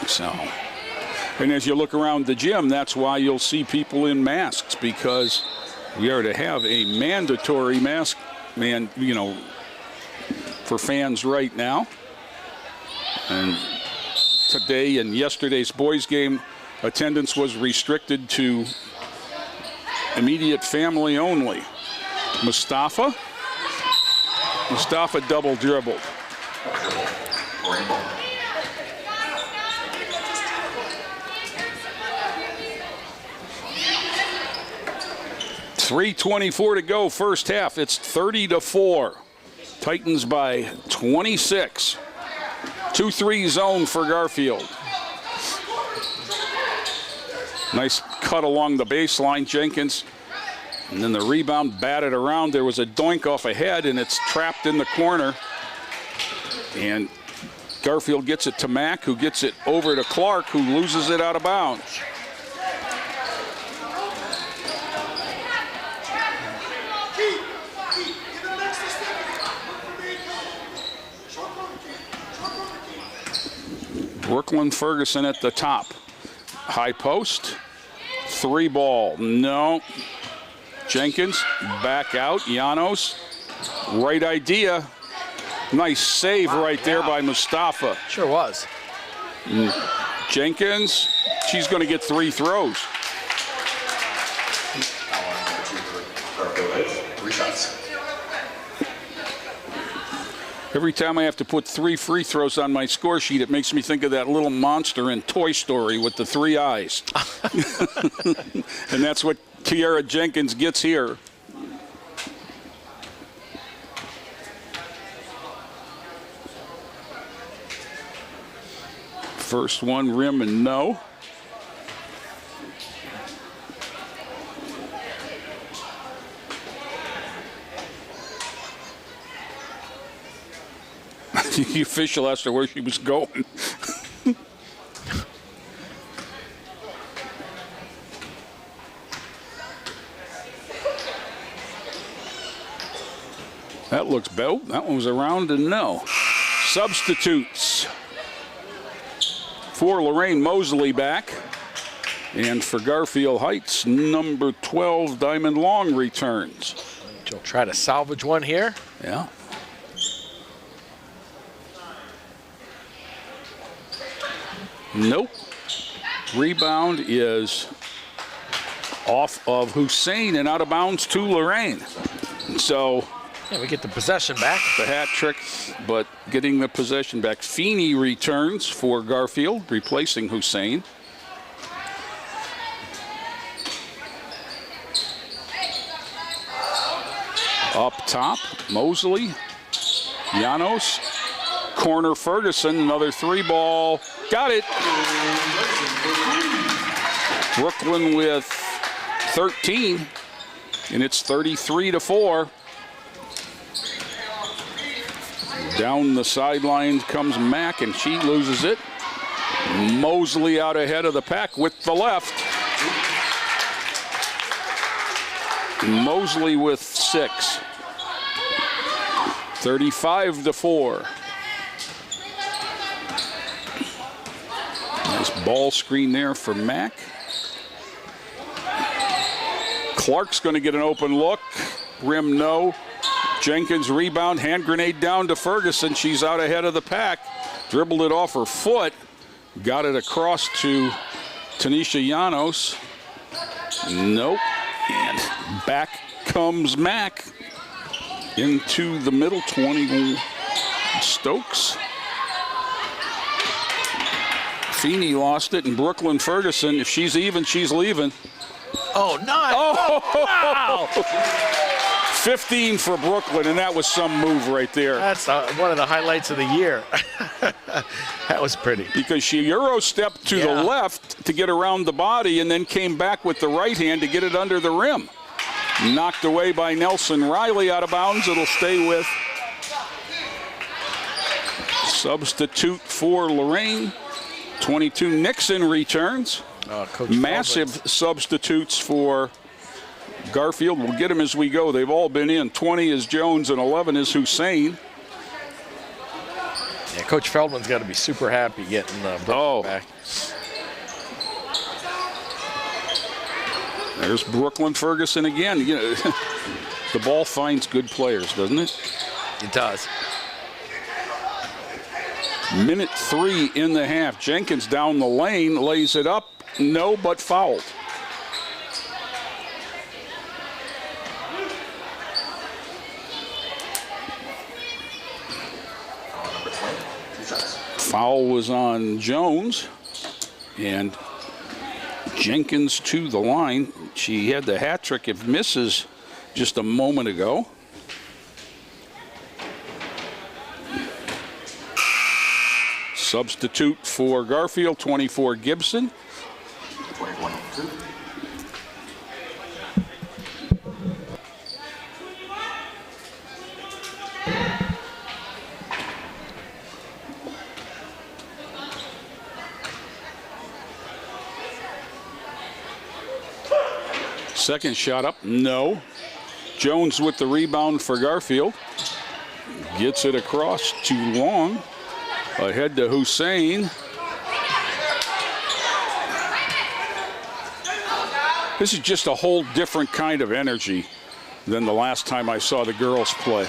So, and as you look around the gym, that's why you'll see people in masks, because we are to have a mandatory mask, for fans right now. And today and yesterday's boys game, attendance was restricted to immediate family only. Mustafa double dribbled. Lorain ball. 3:24 to go, first half. It's 30-4. Titans by 26. 2-3 zone for Garfield. Nice cut along the baseline, Jenkins. And then the rebound batted around. There was a doink off ahead, and it's trapped in the corner. And Garfield gets it to Mack, who gets it over to Clark, who loses it out of bounds. Brooklyn Ferguson at the top. High post. 3 ball. No. Jenkins back out. Llanos. Right idea. Nice save right there by Mustafa. Sure was. Jenkins. She's going to get 3 throws. Garfield Heights, 3 shots. Every time I have to put 3 free throws on my score sheet, it makes me think of that little monster in Toy Story with the 3 eyes. And that's what Tiara Jenkins gets here. First one, rim and no. The official asked her where she was going. That looks better. That one was around and no. Substitutes. For Lorain, Mosley back. And for Garfield Heights, number 12, Diamond Long returns. She'll try to salvage one here. Yeah. Nope. Rebound is off of Hussein and out of bounds to Lorain. So yeah, we get the possession back. the hat trick, but getting the possession back. Feeney returns for Garfield, replacing Hussein. Up top, Mosley, Llanos, corner Ferguson, another 3 ball. Got it. Brooklyn with 13, and it's 33-4. Down the sideline comes Mack, and she loses it. Mosley out ahead of the pack with the left. Mosley with 6. 35-4. Nice ball screen there for Mack. Clark's going to get an open look. Rim no. Jenkins rebound, hand grenade down to Ferguson. She's out ahead of the pack. Dribbled it off her foot. Got it across to Tanisha Llanos. Nope. And back comes Mack into the middle. 21 Stokes. Feeney lost it, and Brooklyn Ferguson, if she's even, she's leaving. Oh, nice. Oh, Wow. 15 for Brooklyn, and that was some move right there. That's one of the highlights of the year. That was pretty. Because she Euro stepped to the left to get around the body and then came back with the right hand to get it under the rim. Knocked away by Nelson Riley out of bounds. It'll stay with substitute for Lorain. 22 Nixon returns. Coach Massive Feldman. substitutes for Garfield. We'll get them as we go. They've all been in. 20 is Jones and 11 is Hussein. Yeah, Coach Feldman's got to be super happy getting Brooklyn back. There's Brooklyn Ferguson again. You know, the ball finds good players, doesn't it? It does. Minute 3 in the half. Jenkins down the lane, lays it up. No, but fouled. Foul was on Jones, and Jenkins to the line. She had the hat trick of misses just a moment ago. Substitute for Garfield, 24 Gibson. 21-2. Second shot up, no. Jones with the rebound for Garfield. Gets it across to Long. Ahead to Hussein. This is just a whole different kind of energy than the last time I saw the girls play.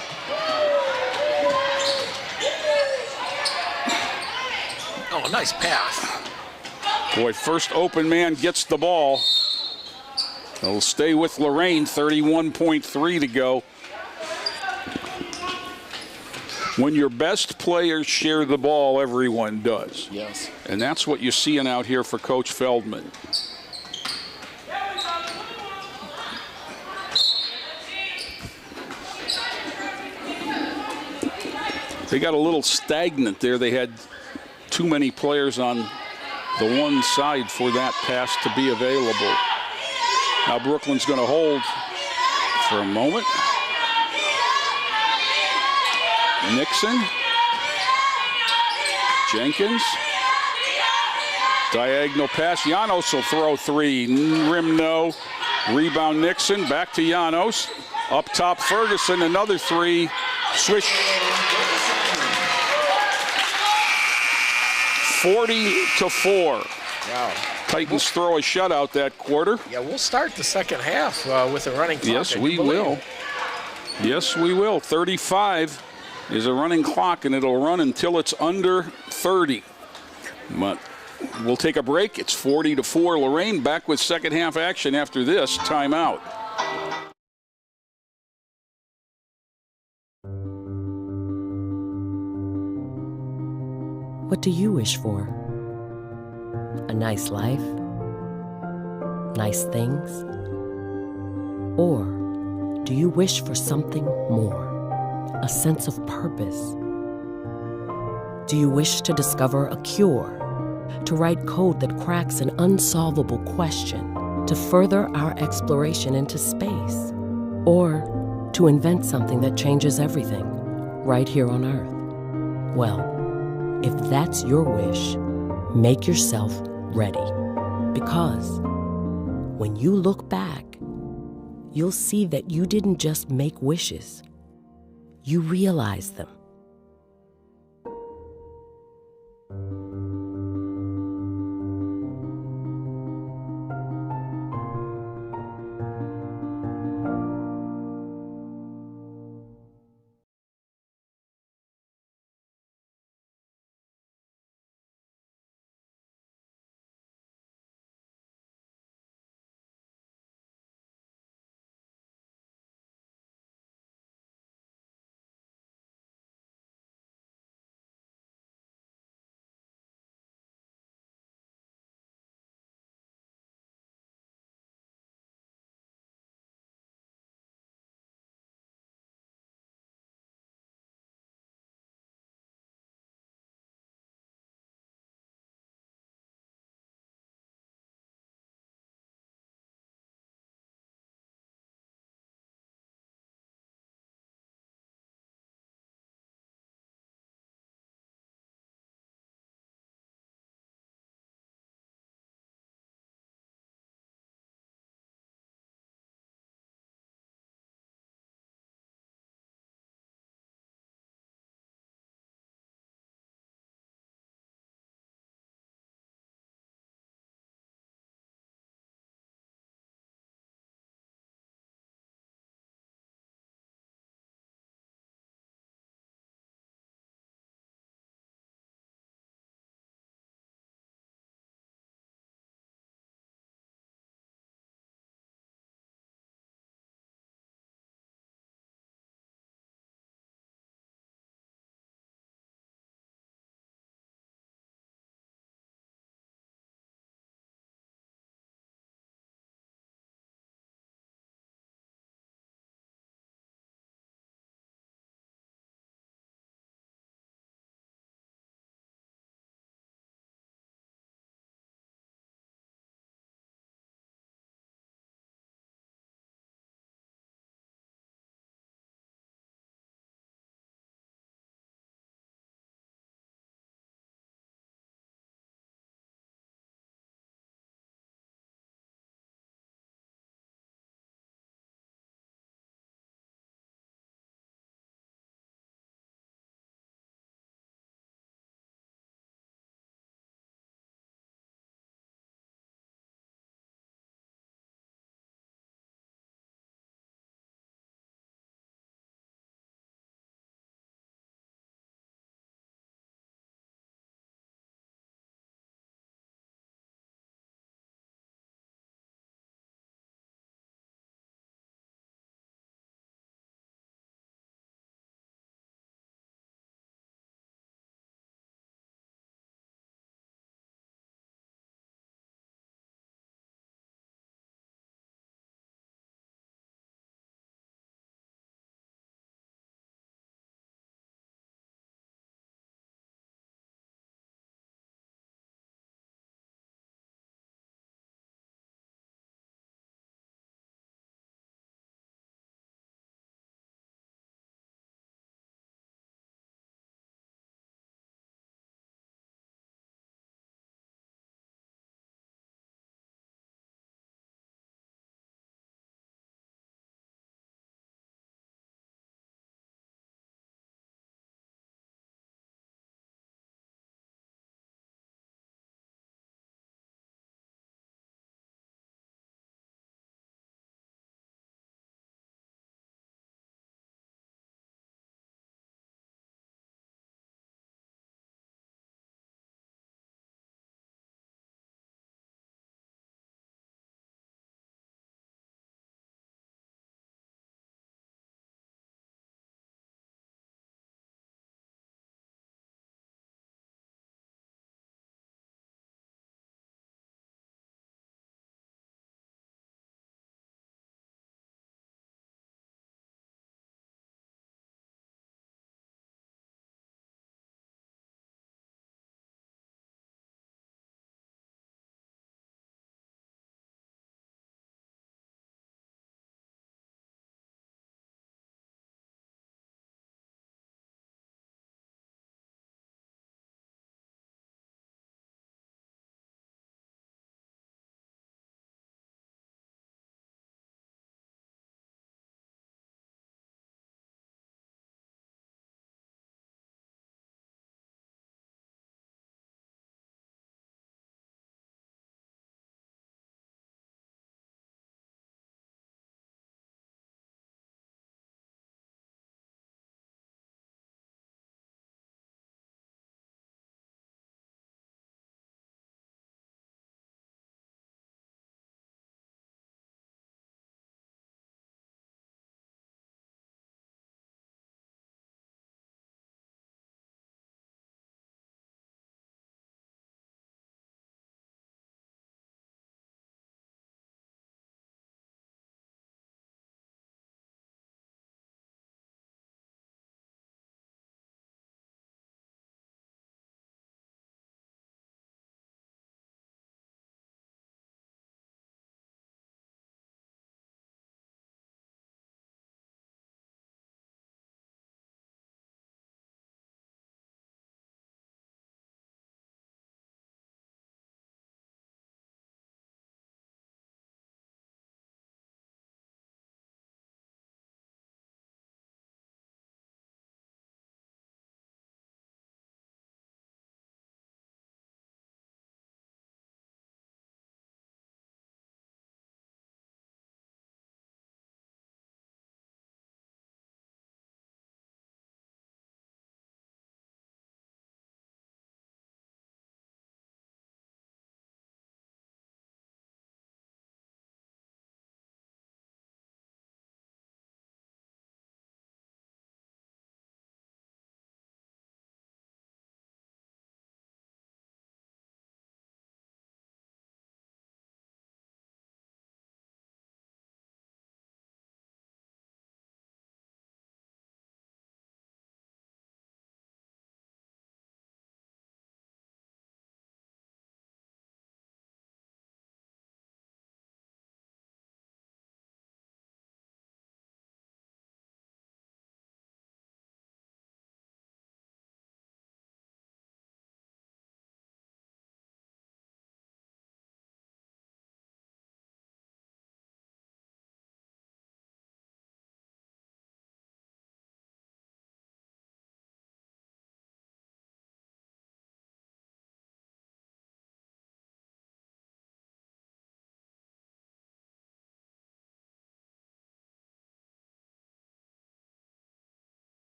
Oh, nice pass. Boy, first open man gets the ball. They'll stay with Lorain, 31.3 to go. When your best players share the ball, everyone does. Yes. And that's what you're seeing out here for Coach Feldman. They got a little stagnant there. They had too many players on the one side for that pass to be available. Now Brooklyn's going to hold for a moment. Nixon. Jenkins. Diagonal pass. Janos will throw three. Rim no. Rebound Nixon. Back to Janos. Up top Ferguson. Another three. Swish. 40-4. Wow. Titans throw a shutout that quarter. Yeah, we'll start the second half with a running clock. Yes, we will. Yes, we will. 35 is a running clock, and it'll run until it's under 30. But we'll take a break. It's 40-4. Lorain back with second half action after this timeout. What do you wish for? A nice life? Nice things? Or do you wish for something more? A sense of purpose? Do you wish to discover a cure? To write code that cracks an unsolvable question? To further our exploration into space? Or to invent something that changes everything right here on Earth? Well, if that's your wish, make yourself ready. Because when you look back, you'll see that you didn't just make wishes, you realized them.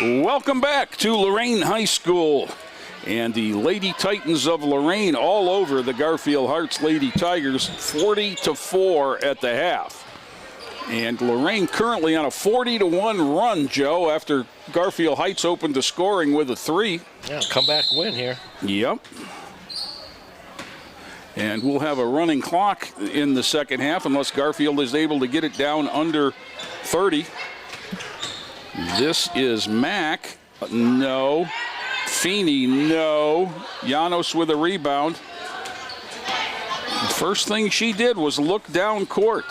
Welcome back to Lorain High School. And the Lady Titans of Lorain all over the Garfield Hearts Lady Tigers, 40-4 at the half. And Lorain currently on a 40-1 run, Joe, after Garfield Heights opened the scoring with a 3. Yeah, comeback win here. Yep. And we'll have a running clock in the second half unless Garfield is able to get it down under 30. This is Mack. No. Feeney, no. Janos with a rebound. The first thing she did was look down court.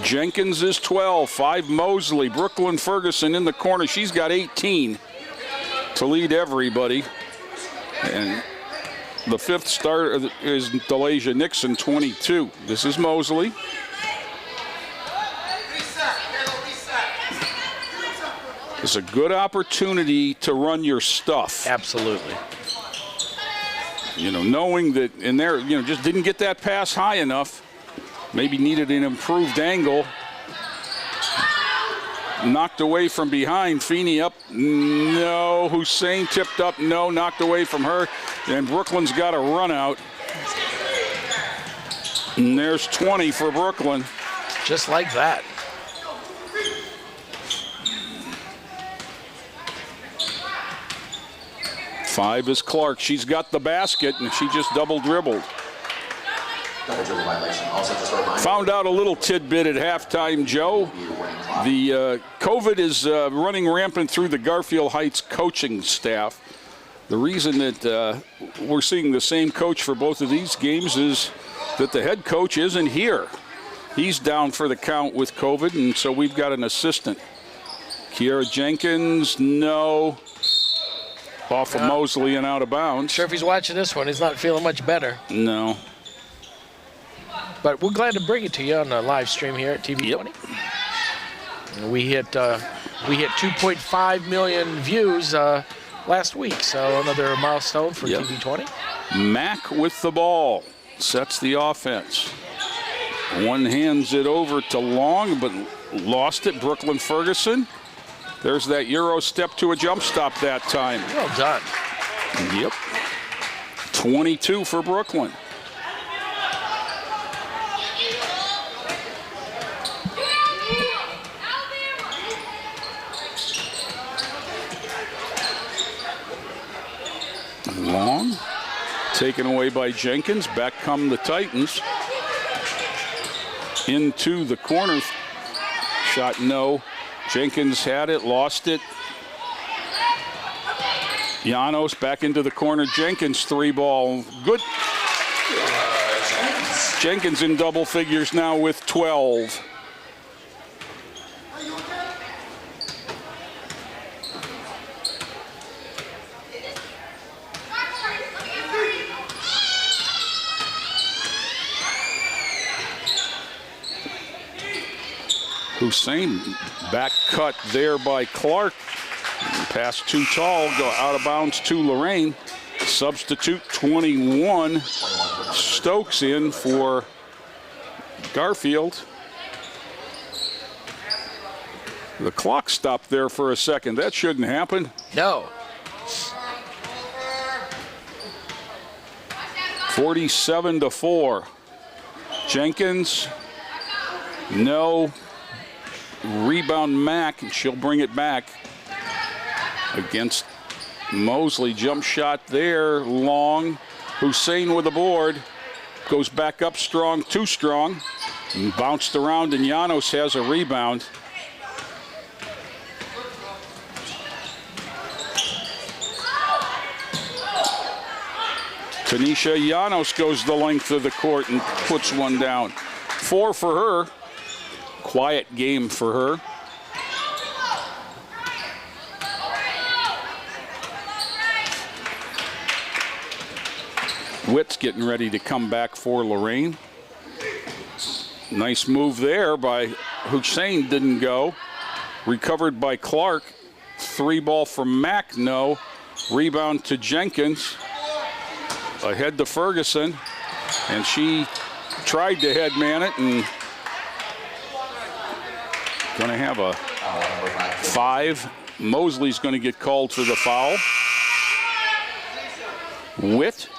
Jenkins is 12, 5 Mosley. Brooklyn Ferguson in the corner. She's got 18 to lead everybody. And the fifth starter is Delasia Nixon, 22. This is Mosley. It's a good opportunity to run your stuff. Absolutely. You know, knowing that in there, you know, just didn't get that pass high enough. Maybe needed an improved angle. Knocked away from behind. Feeney up. No. Hussein tipped up. No. Knocked away from her. And Brooklyn's got a run out. And there's 20 for Brooklyn. Just like that. Five is Clark. She's got the basket, and she just double dribbled. Found out a little tidbit at halftime, Joe. The COVID is running rampant through the Garfield Heights coaching staff. The reason that we're seeing the same coach for both of these games is that the head coach isn't here. He's down for the count with COVID, and so we've got an assistant. Kiera Jenkins, no. Off of Mosley and out of bounds. Sure, if he's watching this one, he's not feeling much better. No. But we're glad to bring it to you on the live stream here at TV 20. We hit 2.5 million views last week, so another milestone for TV 20. Mack with the ball sets the offense. One hands it over to Long, but lost it. Brooklyn Ferguson. There's that Euro step to a jump stop that time. Well done. Yep. 22 for Brooklyn. Long. Taken away by Jenkins. Back come the Titans. Into the corner. Shot no. Jenkins had it, lost it. Janos back into the corner. Jenkins 3-ball. Good. Jenkins in double figures now with 12. Hussein back cut there by Clark. Pass too tall, go out of bounds to Lorain. Substitute 21. Stokes in for Garfield. The clock stopped there for a second. That shouldn't happen. No. 47-4. Jenkins, no. Rebound Mack, and she'll bring it back against Mosley. Jump shot there, Long. Hussein with the board. Goes back up strong, too strong. And bounced around, and Janos has a rebound. Tanisha Janos goes the length of the court and puts one down. 4 for her. Quiet game for her. Witt's getting ready to come back for Lorain. Nice move there by Hussein, didn't go. Recovered by Clark. 3-ball from Mack, no. Rebound to Jenkins. Ahead to Ferguson. And she tried to head man it and going to have a 5. Mosley's going to get called for the foul. Witt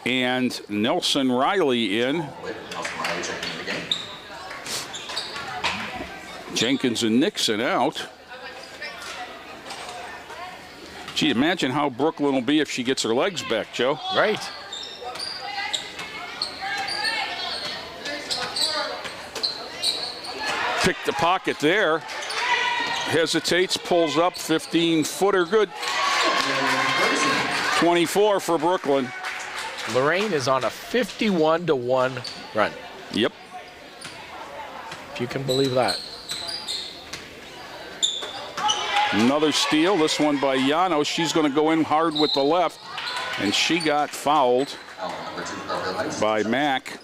and Nelson Riley in. Jenkins and Nixon out. Gee, imagine how Brooklyn will be if she gets her legs back, Joe. Right. Picked the pocket there. Hesitates, pulls up, 15-footer, good. 24 for Brooklyn. Lorain is on a 51-1 run. Yep. If you can believe that. Another steal, this one by Llanos. She's going to go in hard with the left, and she got fouled by Mack.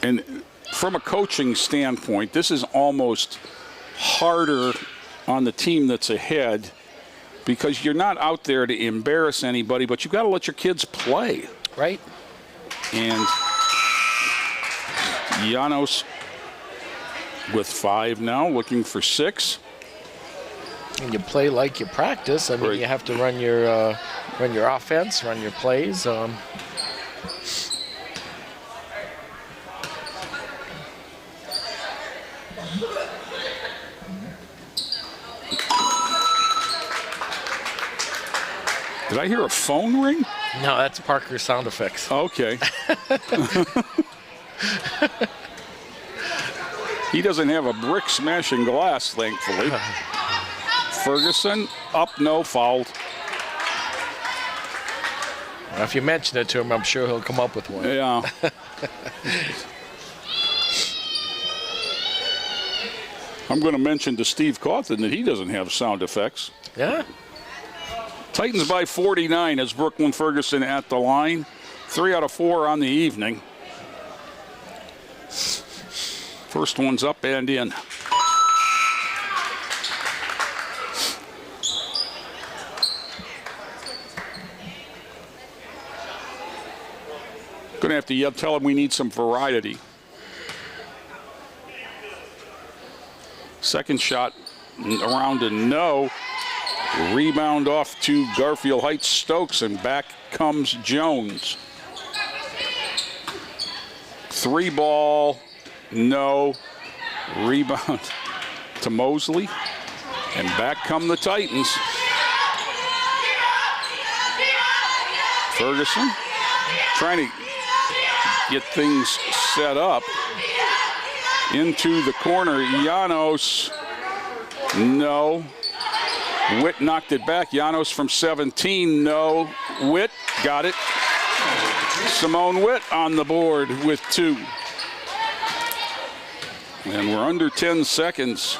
And from a coaching standpoint, this is almost harder on the team that's ahead because you're not out there to embarrass anybody, but you've got to let your kids play. Right. And Llanos with 5 now, looking for 6. And you play like you practice. I mean, Right. you have to run your offense, run your plays. Did I hear a phone ring? No, that's Parker's sound effects. Okay. He doesn't have a brick smashing glass, thankfully. Ferguson, up, no, fouled. Well, if you mention it to him, I'm sure he'll come up with one. Yeah. I'm going to mention to Steve Cawthon that he doesn't have sound effects. Yeah. Titans by 49 as Brooklyn Ferguson at the line. 3 out of 4 on the evening. First one's up and in. Going to have to tell him we need some variety. Second shot around a no. Rebound off to Garfield Heights Stokes, and back comes Jones. 3 ball, no. Rebound to Mosley, and back come the Titans. Ferguson trying to get things set up. Into the corner, Llanos, no. Witt knocked it back. Llanos from 17, no. Witt got it. Simone Witt on the board with 2. And we're under 10 seconds.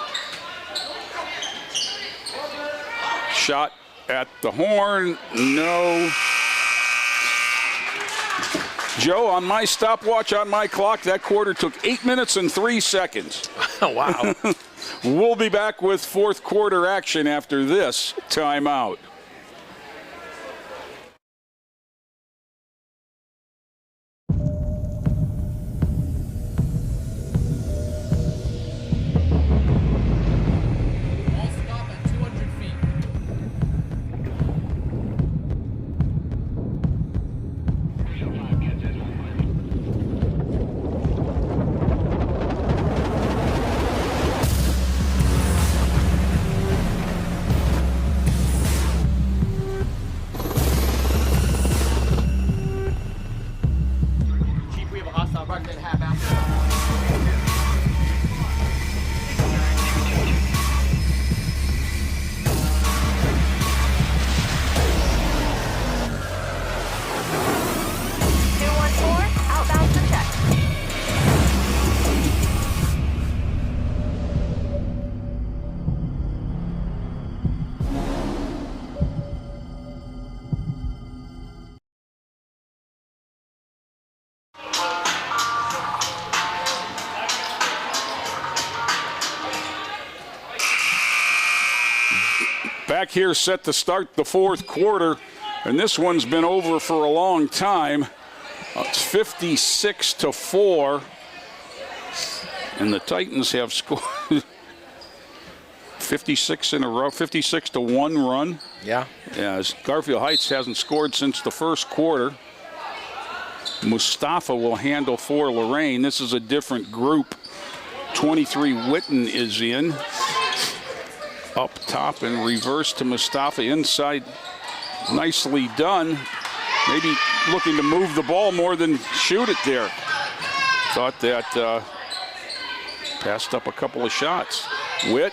Shot at the horn, no. Joe, on my stopwatch on my clock, that quarter took 8 minutes and 3 seconds. Wow. We'll be back with fourth quarter action after this timeout. Back here set to start the fourth quarter, and this one's been over for a long time. It's 56-4. And the Titans have scored 56 in a row, 56-1 run. Yeah. As Garfield Heights hasn't scored since the first quarter. Mustafa will handle for Lorain. This is a different group. 23 Witten is in. Up top and reverse to Mustafa inside. Nicely done. Maybe looking to move the ball more than shoot it there. Thought that passed up a couple of shots. Witt.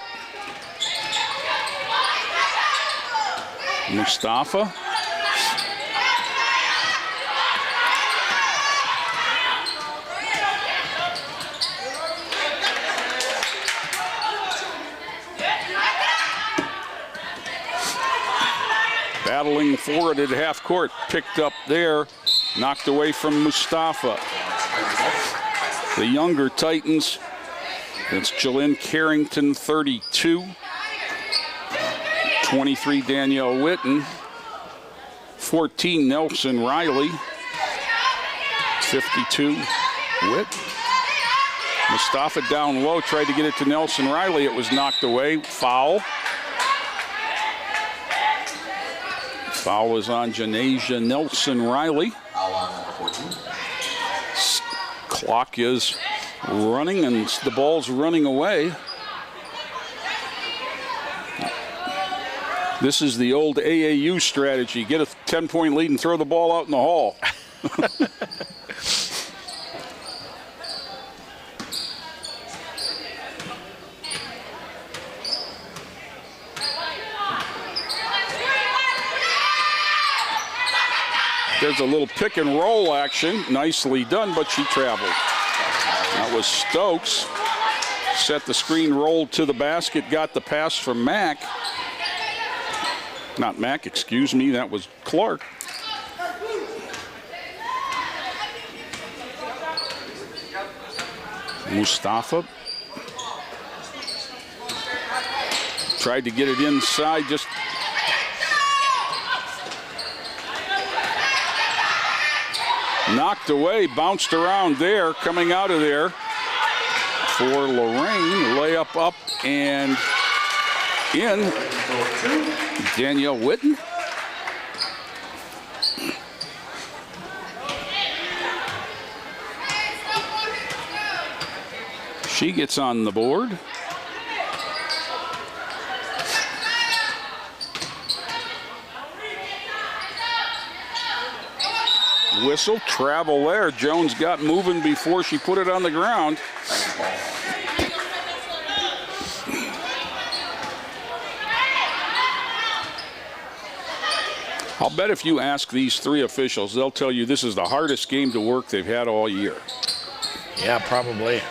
Mustafa. Battling for it at half court. Picked up there. Knocked away from Mustafa. The younger Titans. It's Jalynn Carrington, 32. 23, Danielle Witten. 14, Nelson Riley. 52, Witt. Mustafa down low, tried to get it to Nelson Riley. It was knocked away. Foul. Foul is on Janasia Nelson Riley. Clock is running and the ball's running away. This is the old AAU strategy. Get a 10-point lead and throw the ball out in the hall. There's a little pick and roll action. Nicely done, but she traveled. That was Stokes. Set the screen, rolled to the basket, got the pass from Mack. Not Mack, excuse me, that was Clark. Mustafa. Tried to get it inside, just knocked away, bounced around there, coming out of there for Lorain. Layup up and in. Danielle Witten. She gets on the board. Whistle, travel there. Jones got moving before she put it on the ground. I'll bet if you ask these three officials, they'll tell you this is the hardest game to work they've had all year. Yeah, probably.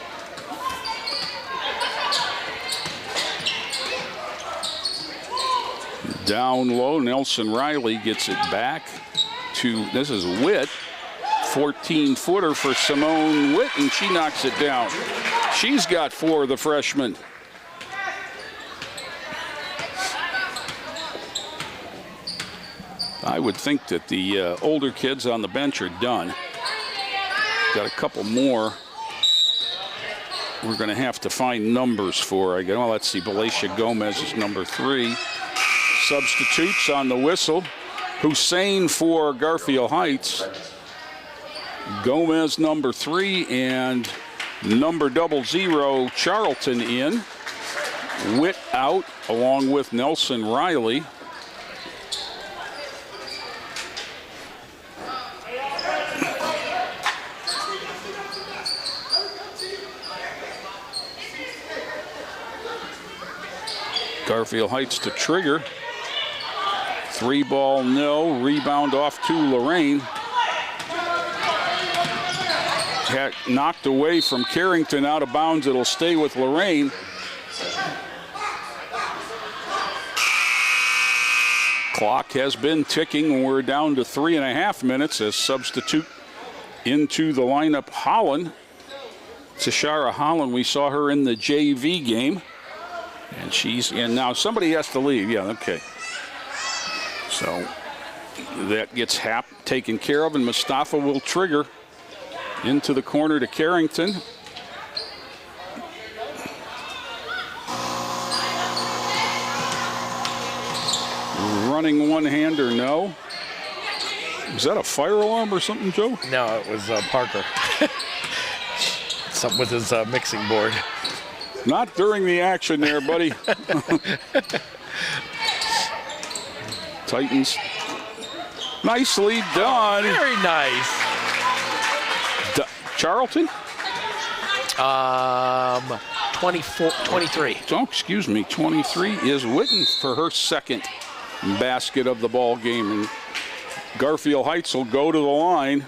Down low, Nelson Riley gets it back to, this is Witt. 14-footer for Simone Witt, and she knocks it down. She's got 4, the freshman. I would think that the older kids on the bench are done. Got a couple more we're going to have to find numbers for. Well, let's see. Balaisha Gomez is number 3. Substitutes on the whistle. Hussein for Garfield Heights. Gomez number 3 and number 00 Charlton in. Witt out along with Nelson Riley. Garfield Heights to trigger. 3-ball, no. Rebound off to Lorain. Knocked away from Carrington, out of bounds. It'll stay with Lorain. Clock has been ticking. We're down to 3.5 minutes as substitute into the lineup Holland. Tashara Holland, we saw her in the JV game. And she's in now. Somebody has to leave. Yeah, okay. So that gets taken care of, and Mustafa will trigger. Into the corner to Carrington. Running one-hander, no. Is that a fire alarm or something, Joe? No, it was Parker. Something with his mixing board. Not during the action there, buddy. Titans. Nicely done. Very nice. Charlton? 23. Oh, excuse me. 23 is Witten for her second basket of the ball game. And Garfield Heights will go to the line.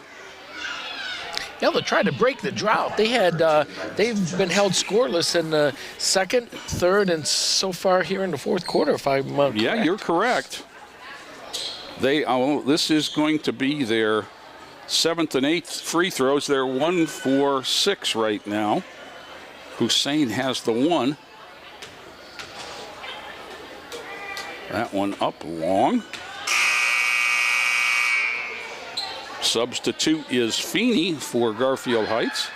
Yeah, they're trying to break the drought. They've been held scoreless in the second, third, and so far here in the fourth quarter, if I'm correct. Yeah, you're correct. This is going to be their 7th and 8th free throws. They're 1 for 6 right now. Hussein has the one. That one up long. Substitute is Feeney for Garfield Heights.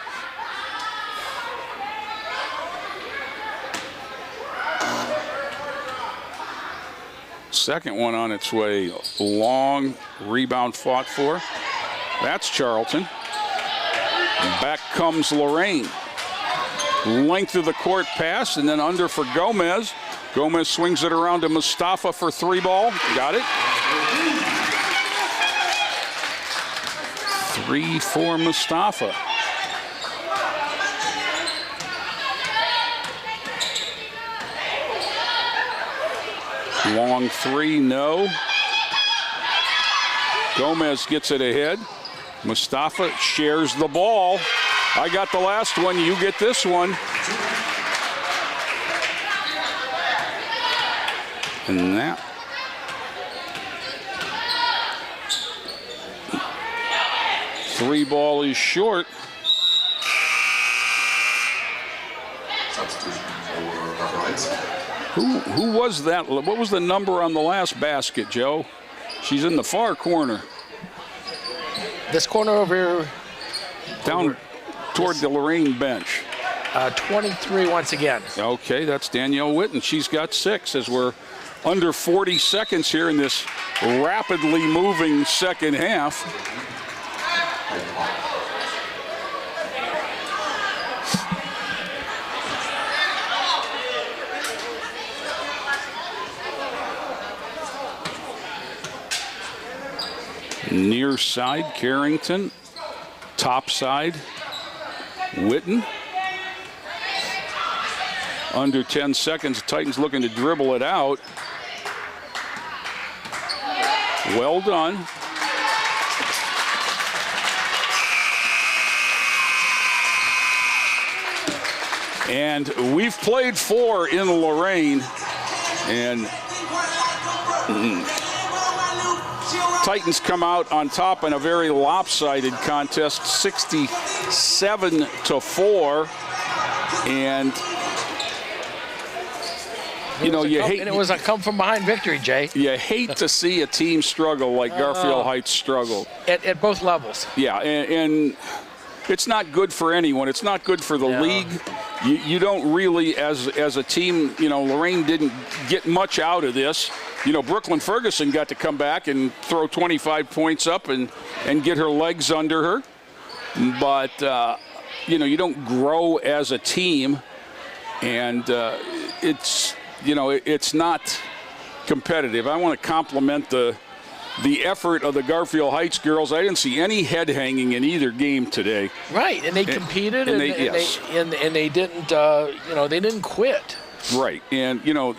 Second one on its way. Long rebound fought for. That's Charlton. Back comes Lorain. Length of the court pass and then under for Gomez. Gomez swings it around to Mustafa for 3 ball. Got it. 3 for Mustafa. Long 3, no. Gomez gets it ahead. Mustafa shares the ball. I got the last one, you get this one. And that. Three ball is short. Who was that? What was the number on the last basket, Joe? She's in the far corner. This corner over here. Down toward the Lorain bench. 23 once again. Okay, that's Danielle Witten. She's got 6 as we're under 40 seconds here in this rapidly moving second half. Near side, Carrington. Top side, Witten. Under 10 seconds, the Titans looking to dribble it out. Well done. And we've played 4 in Lorain, and Titans come out on top in a very lopsided contest, 67-4, and you know, you hate. And it was a come from behind victory, Jay. You hate to see a team struggle like Garfield Heights struggled at both levels. Yeah, and it's not good for anyone. It's not good for the league. You don't really, as a team, you know, Lorain didn't get much out of this. You know, Brooklyn Ferguson got to come back and throw 25 points up and get her legs under her. But, you know, you don't grow as a team. And it's, you know, it's not competitive. I want to compliment the effort of the Garfield Heights girls. I didn't see any head hanging in either game today. Right, and they competed, and they didn't, you know, they didn't quit. Right, and you know,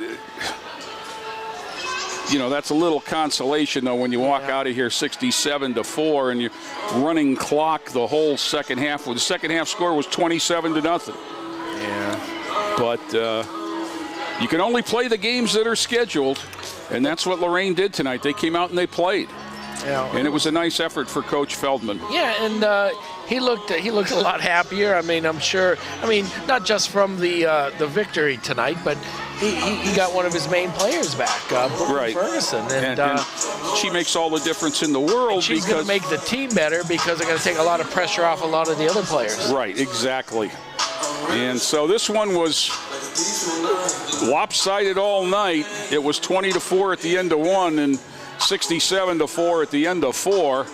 that's a little consolation though when you walk out of here 67-4 and you're running clock the whole second half. Well, the second half score was 27-0. Yeah, but you can only play the games that are scheduled. And that's what Lorain did tonight. They came out and they played. Yeah. And it was a nice effort for Coach Feldman. Yeah, and he looked a lot happier. I mean, I'm sure. I mean, not just from the victory tonight, but he got one of his main players back, Right. Ferguson, and she makes all the difference in the world. She's going to make the team better because they're going to take a lot of pressure off a lot of the other players. Right, exactly. And so this one was lopsided all night. It was 20-4 at the end of one and 67-4 at the end of four.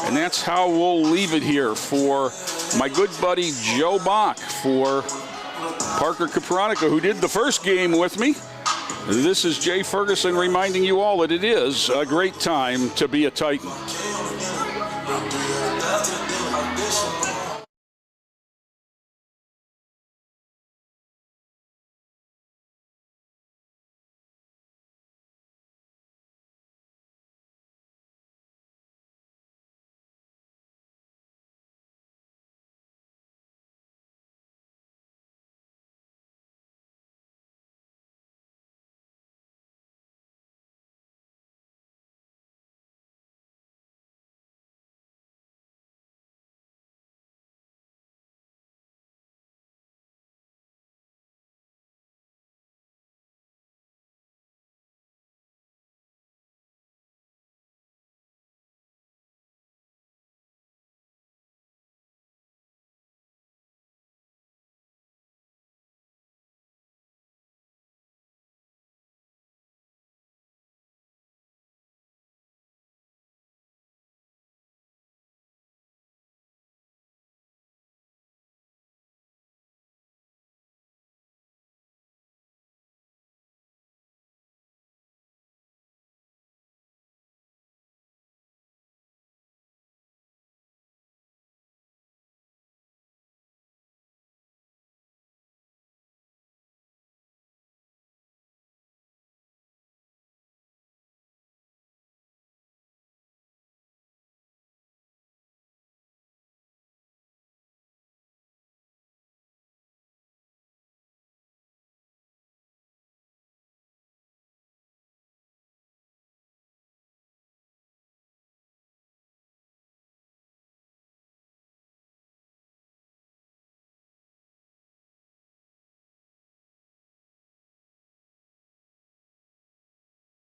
And that's how we'll leave it here for my good buddy Joe Bach, for Parker Kapranica, who did the first game with me. This is Jay Ferguson reminding you all that it is a great time to be a Titan.